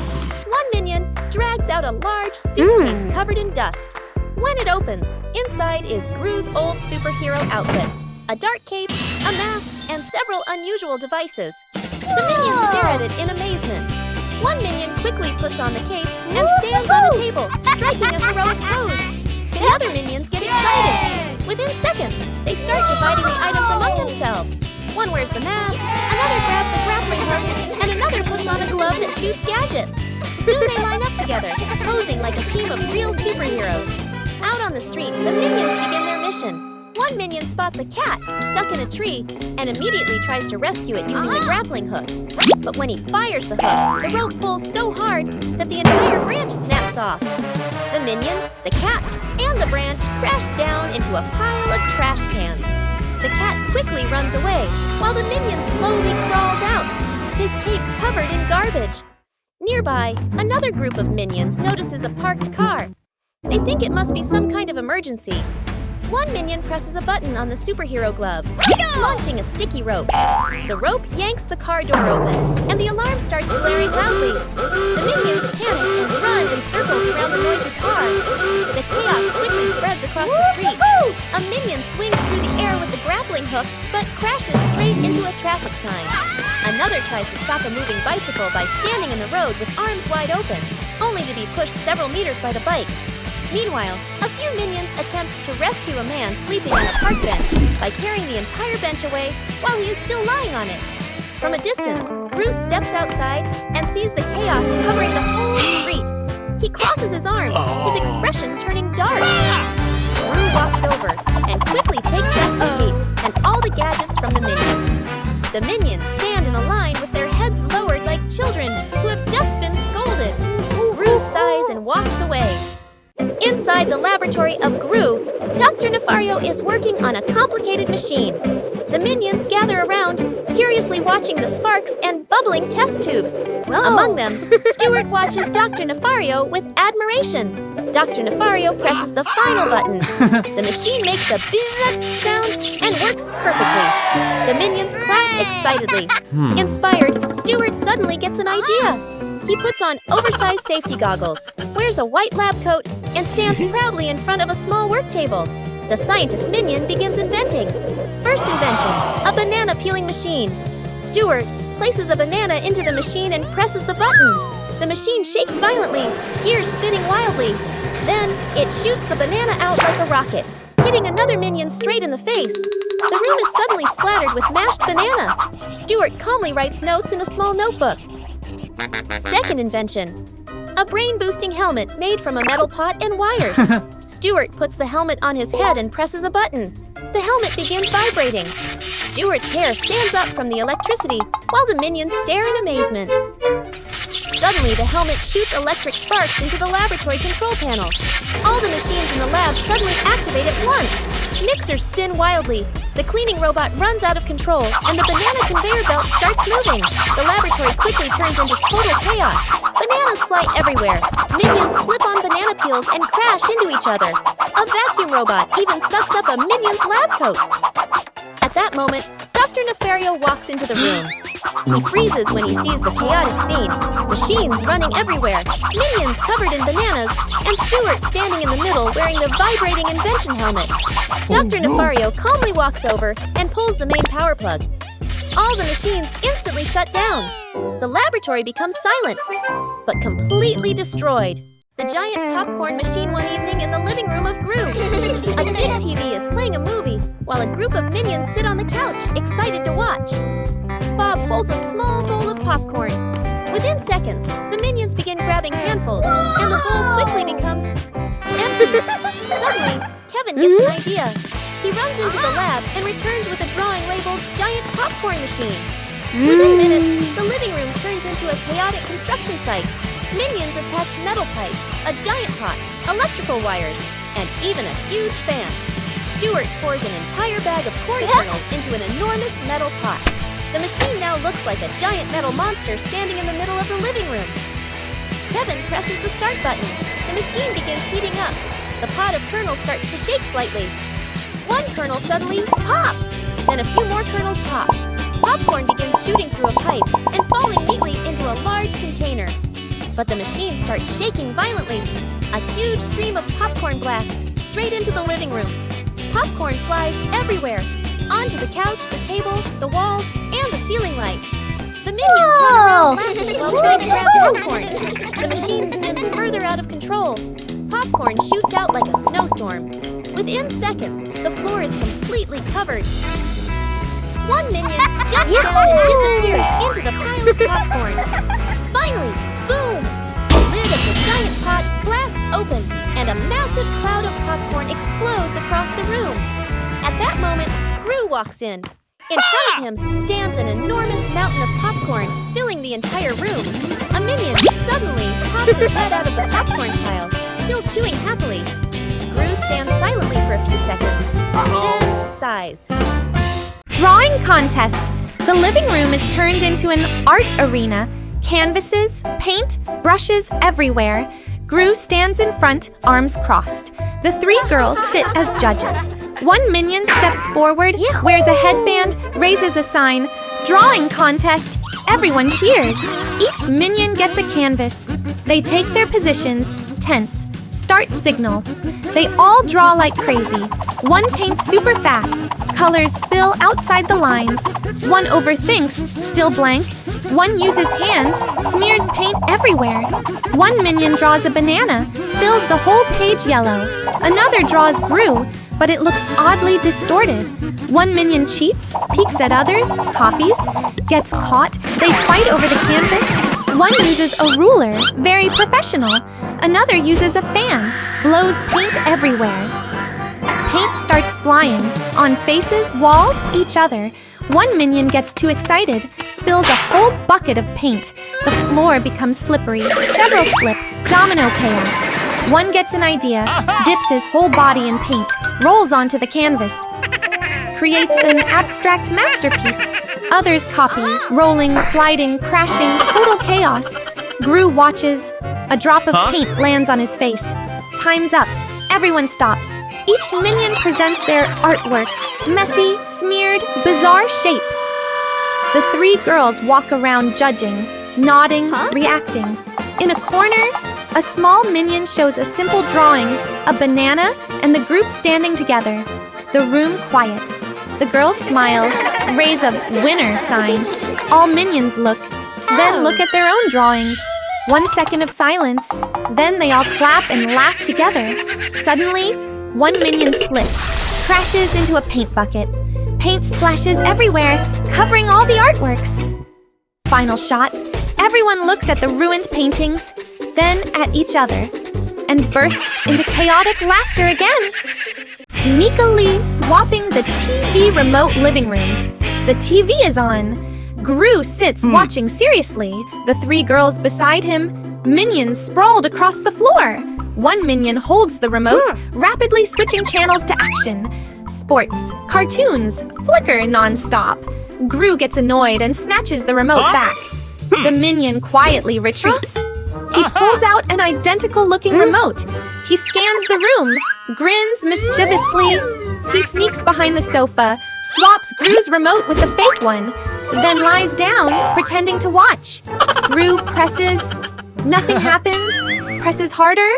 One minion drags out a large suitcase covered in dust. When it opens, inside is Gru's old superhero outfit, a dark cape, a mask, and several unusual devices. The minions stare at it in amazement. One minion quickly puts on the cape and stands on a table, striking a heroic pose. The other minions get excited. Within seconds, they start dividing the items among themselves. One wears the mask, another grabs a grappling hook, and another puts on a glove that shoots gadgets. Soon they line up together, posing like a team of real superheroes. Out on the street, the minions begin their mission. One minion spots a cat stuck in a tree and immediately tries to rescue it using the grappling hook. But when he fires the hook, the rope pulls so hard that the entire branch snaps off. The minion, the cat, and the branch crash down into a pile of trash cans. The cat quickly runs away, while the minion slowly crawls out, his cape covered in garbage. Nearby, another group of minions notices a parked car. They think it must be some kind of emergency. One minion presses a button on the superhero glove, launching a sticky rope. The rope yanks the car door open, and the alarm starts blaring loudly. The minions panic and run in circles around the noisy car. The chaos quickly spreads across the street. A minion swings through the air with the grappling hook, but crashes straight into a traffic sign. Another tries to stop a moving bicycle by standing in the road with arms wide open, only to be pushed several meters by the bike. Meanwhile, a few minions attempt to rescue a man sleeping on a park bench by carrying the entire bench away while he is still lying on it. From a distance, Bruce steps outside and sees the chaos covering the whole street. He crosses his arms, his expression turning dark. Bruce walks over and quickly takes out the cape and all the gadgets from the minions. The minions stand in a line with their heads lowered like children who have just been scolded. Bruce sighs and walks away. Inside the laboratory of Gru, Dr. Nefario is working on a complicated machine. The minions gather around, curiously watching the sparks and bubbling test tubes. Among them, Stuart watches Dr. Nefario with admiration. Dr. Nefario presses the final button. The machine makes a bzzz sound and works perfectly. The minions clap excitedly. Inspired, Stuart suddenly gets an idea. He puts on oversized safety goggles, wears a white lab coat, and stands proudly in front of a small work table. The scientist minion begins inventing. First invention, a banana peeling machine. Stuart places a banana into the machine and presses the button. The machine shakes violently, gears spinning wildly. Then it shoots the banana out like a rocket, hitting another minion straight in the face. The room is suddenly splattered with mashed banana. Stuart calmly writes notes in a small notebook. Second invention, a brain-boosting helmet made from a metal pot and wires. Stuart puts the helmet on his head and presses a button. The helmet begins vibrating. Stuart's hair stands up from the electricity while the minions stare in amazement. Suddenly, the helmet shoots electric sparks into the laboratory control panel. All the machines in the lab suddenly activate at once. Mixers spin wildly. The cleaning robot runs out of control, and the banana conveyor belt starts moving. The laboratory quickly turns into total chaos. Bananas fly everywhere. Minions slip on banana peels and crash into each other. A vacuum robot even sucks up a minion's lab coat. At that moment, Dr. Nefario walks into the room. He freezes when he sees the chaotic scene. Machines running everywhere, minions covered in bananas, and Stuart standing in the middle wearing the vibrating invention helmet. Dr. Nefario calmly walks over and pulls the main power plug. All the machines instantly shut down. The laboratory becomes silent, but completely destroyed. The giant popcorn machine one evening in the living room of Gru. A big TV is playing a movie while a group of minions sit on the couch, excited to watch. Bob holds a small bowl of popcorn. Within seconds, the minions begin grabbing handfuls, and the bowl quickly becomes empty. Suddenly, Kevin gets an idea. He runs into the lab and returns with a drawing labeled Giant Popcorn Machine. Within minutes, the living room turns into a chaotic construction site. Minions attach metal pipes, a giant pot, electrical wires, and even a huge fan. Stuart pours an entire bag of corn kernels into an enormous metal pot. The machine now looks like a giant metal monster standing in the middle of the living room. Kevin presses the start button. The machine begins heating up. The pot of kernels starts to shake slightly. One kernel suddenly pop! Then a few more kernels pop. Popcorn begins shooting through a pipe and falling neatly into a large container. But the machine starts shaking violently. A huge stream of popcorn blasts straight into the living room. Popcorn flies everywhere. Onto the couch, the table, the walls, and the ceiling lights. The minions run around laughing while trying to grab popcorn. The machine spins further out of control. Popcorn shoots out like a snowstorm. Within seconds, the floor is completely covered. One minion jumps down and disappears into the pile of popcorn. Finally, boom! The lid of the giant pot blasts open, and a massive cloud of popcorn explodes across the room. At that moment, Gru walks in. In front of him stands an enormous mountain of popcorn, filling the entire room. A minion suddenly pops his head out of the popcorn pile, still chewing happily. Gru stands silently for a few seconds, then sighs. Drawing contest. The living room is turned into an art arena. Canvases, paint, brushes everywhere. Gru stands in front, arms crossed. The three girls sit as judges. One minion steps forward, wears a headband, raises a sign. Drawing contest. Everyone cheers. Each minion gets a canvas. They take their positions. Tense. Start signal. They all draw like crazy. One paints super fast. Colors spill outside the lines. One overthinks, still blank. One uses hands, smears paint everywhere. One minion draws a banana, fills the whole page yellow. Another draws Gru, but it looks oddly distorted. One minion cheats, peeks at others, copies, gets caught. They fight over the canvas. One uses a ruler, very professional. Another uses a fan, blows paint everywhere. Paint starts flying, on faces, walls, each other. One minion gets too excited, spills a whole bucket of paint. The floor becomes slippery, several slip, domino chaos. One gets an idea, dips his whole body in paint, rolls onto the canvas, creates an abstract masterpiece. Others copy, rolling, sliding, crashing, total chaos. Gru watches. A drop of paint lands on his face. Time's up. Everyone stops. Each minion presents their artwork. Messy, smeared, bizarre shapes. The three girls walk around judging, nodding, reacting. In a corner, a small minion shows a simple drawing, a banana, and the group standing together. The room quiets. The girls smile, raise a winner sign. All minions look, then look at their own drawings. 1 second of silence, then they all clap and laugh together. Suddenly, one minion slips, crashes into a paint bucket. Paint splashes everywhere, covering all the artworks. Final shot, everyone looks at the ruined paintings, then at each other, and bursts into chaotic laughter again. Sneakily swapping the TV remote living room. The TV is on. Gru sits watching seriously. The three girls beside him, minions sprawled across the floor. One minion holds the remote, rapidly switching channels to action. Sports, cartoons, flicker nonstop. Gru gets annoyed and snatches the remote back. The minion quietly retreats. He pulls out an identical-looking remote. He scans the room, grins mischievously. He sneaks behind the sofa, swaps Gru's remote with the fake one, then lies down, pretending to watch. Gru presses. Nothing happens. Presses harder.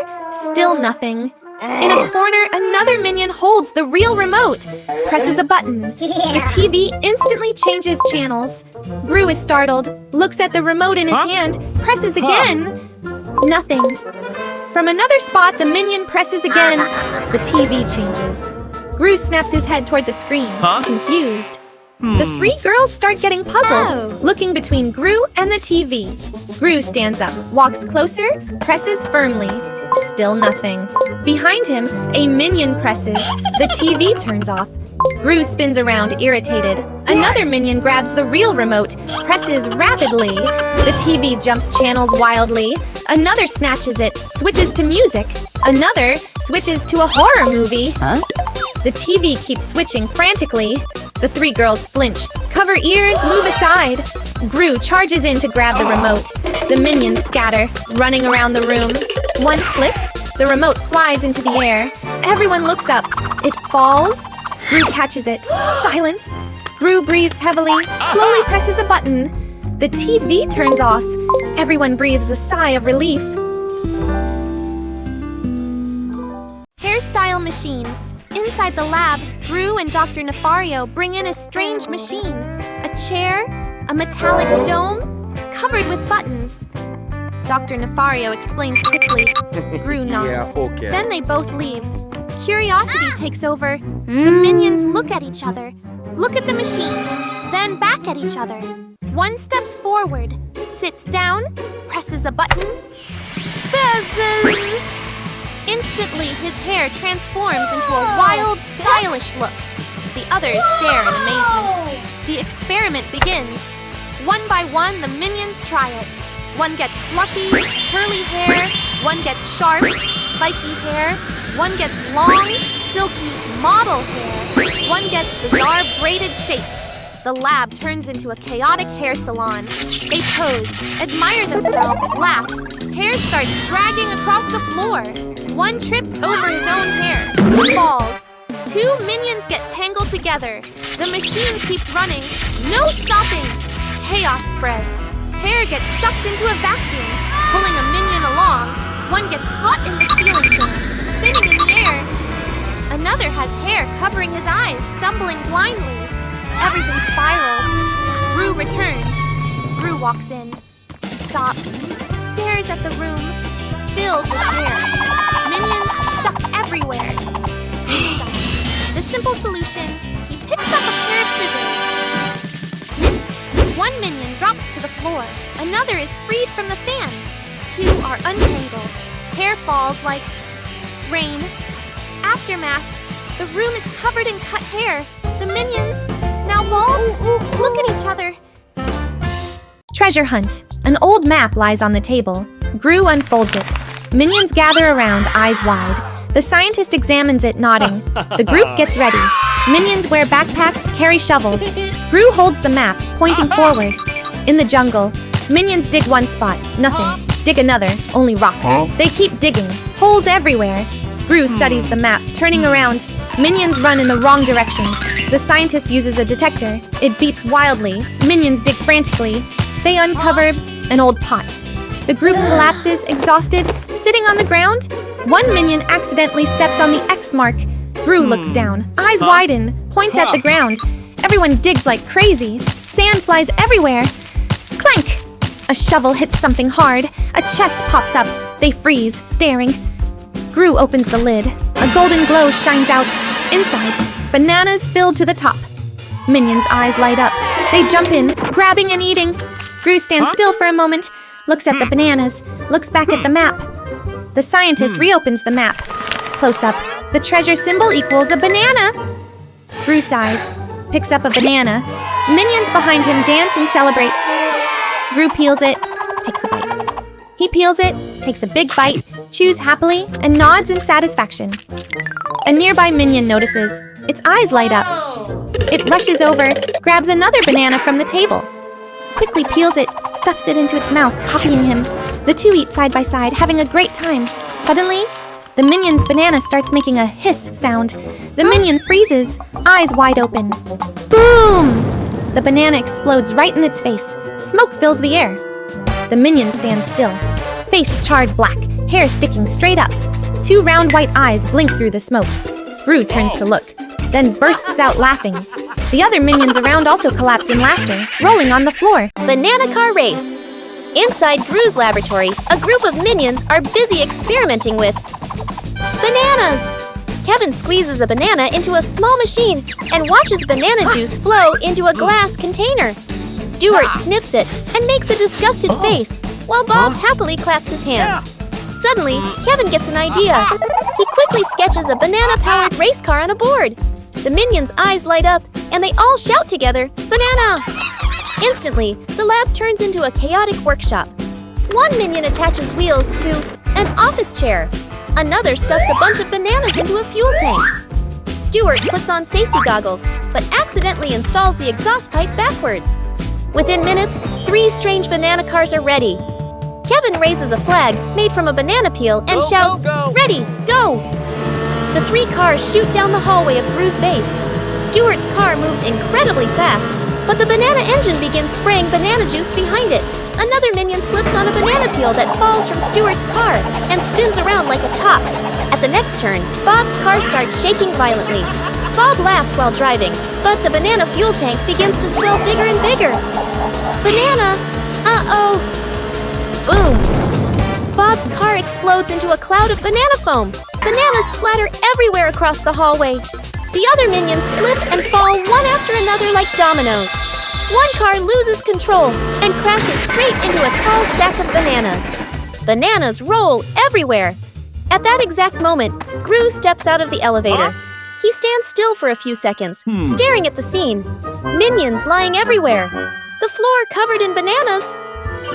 Still nothing. In a corner, another minion holds the real remote. Presses a button. The TV instantly changes channels. Gru is startled, looks at the remote in his hand, presses again. Nothing. From another spot, the minion presses again. The TV changes. Gru snaps his head toward the screen, confused. The three girls start getting puzzled, looking between Gru and the TV. Gru stands up, walks closer, presses firmly. Still nothing. Behind him, a minion presses. The TV turns off. Gru spins around, irritated. Another minion grabs the real remote, presses rapidly. The TV jumps channels wildly. Another snatches it, switches to music. Another switches to a horror movie. The TV keeps switching frantically. The three girls flinch, cover ears, move aside. Gru charges in to grab the remote. The minions scatter, running around the room. One slips, the remote flies into the air. Everyone looks up. It falls. Gru catches it. Silence. Gru breathes heavily, slowly presses a button. The TV turns off. Everyone breathes a sigh of relief. Hairstyle machine. Inside the lab, Gru and Dr. Nefario bring in a strange machine. A chair, a metallic dome, covered with buttons. Dr. Nefario explains quickly. Gru nods. Then they both leave. Curiosity takes over. The minions look at each other, look at the machine, then back at each other. One steps forward, sits down, presses a button. Buzzes! Instantly, his hair transforms into a wild, stylish look. The others stare in amazement. The experiment begins. One by one, the minions try it. One gets fluffy, curly hair. One gets sharp, spiky hair. One gets long, silky model hair. One gets bizarre braided shapes. The lab turns into a chaotic hair salon. They pose, admire themselves, laugh. Hair starts dragging across the floor. One trips over his own hair, falls. Two minions get tangled together. The machine keeps running. No stopping! Chaos spreads. Hair gets sucked into a vacuum, pulling a minion along. One gets caught in the ceiling fan, spinning in the air. Another has hair covering his eyes, stumbling blindly. Everything spirals. Gru returns. Gru walks in. He stops, stares at the room, filled with hair. Minions stuck everywhere. The simple solution, he picks up a pair of scissors. One minion drops to the floor. Another is freed from the fan. Two are untangled. Hair falls like rain. Aftermath. The room is covered in cut hair. The minions, now bald, look at each other. Treasure hunt. An old map lies on the table. Gru unfolds it. Minions gather around, eyes wide. The scientist examines it, nodding. The group gets ready. Minions wear backpacks, carry shovels. Gru holds the map, pointing forward. In the jungle, minions dig one spot, nothing. Dig another, only rocks. They keep digging, holes everywhere. Gru studies the map, turning around. Minions run in the wrong directions. The scientist uses a detector. It beeps wildly. Minions dig frantically. They uncover an old pot. The group collapses, exhausted, sitting on the ground. One minion accidentally steps on the X mark. Gru looks down, eyes widen, points at the ground. Everyone digs like crazy. Sand flies everywhere. Clank! A shovel hits something hard. A chest pops up. They freeze, staring. Gru opens the lid. A golden glow shines out. Inside, bananas filled to the top. Minions' eyes light up. They jump in, grabbing and eating. Gru stands still for a moment, looks at the bananas, looks back at the map. The scientist reopens the map. Close up, the treasure symbol equals a banana. Gru sighs, picks up a banana. Minions behind him dance and celebrate. Gru peels it, takes a bite. He peels it, takes a big bite, chews happily, and nods in satisfaction. A nearby minion notices. Its eyes light up. It rushes over, grabs another banana from the table. Quickly peels it, stuffs it into its mouth, copying him. The two eat side by side, having a great time. Suddenly, the minion's banana starts making a hiss sound. The minion freezes, eyes wide open. Boom! The banana explodes right in its face. Smoke fills the air. The minion stands still, face charred black, hair sticking straight up. Two round white eyes blink through the smoke. Gru turns to look, then bursts out laughing. The other minions around also collapse in laughter, rolling on the floor. Banana car race. Inside Gru's laboratory, a group of minions are busy experimenting with bananas. Kevin squeezes a banana into a small machine and watches banana juice flow into a glass container. Stuart sniffs it and makes a disgusted face, while Bob happily claps his hands. Suddenly, Kevin gets an idea. He quickly sketches a banana-powered race car on a board. The minions' eyes light up, and they all shout together, "Banana!" Instantly, the lab turns into a chaotic workshop. One minion attaches wheels to an office chair. Another stuffs a bunch of bananas into a fuel tank. Stuart puts on safety goggles, but accidentally installs the exhaust pipe backwards. Within minutes, 3 strange banana cars are ready. Kevin raises a flag made from a banana peel and shouts, "Ready, go!" The 3 cars shoot down the hallway of Gru's base. Stuart's car moves incredibly fast, but the banana engine begins spraying banana juice behind it. Another minion slips on a banana peel that falls from Stuart's car and spins around like a top. At the next turn, Bob's car starts shaking violently. Bob laughs while driving, but the banana fuel tank begins to swell bigger and bigger. Banana! Uh-oh! Boom! Bob's car explodes into a cloud of banana foam. Bananas splatter everywhere across the hallway. The other minions slip and fall one after another like dominoes. One car loses control and crashes straight into a tall stack of bananas. Bananas roll everywhere. At that exact moment, Gru steps out of the elevator. He stands still for a few seconds, staring at the scene. Minions lying everywhere. The floor covered in bananas.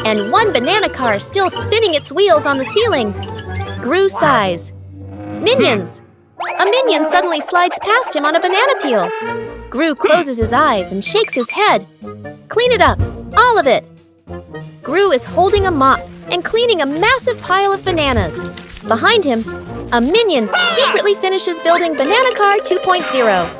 And one banana car still spinning its wheels on the ceiling. Gru sighs. Minions! A minion suddenly slides past him on a banana peel. Gru closes his eyes and shakes his head. Clean it up, all of it. Gru is holding a mop and cleaning a massive pile of bananas. Behind him, a minion secretly finishes building Banana Car 2.0.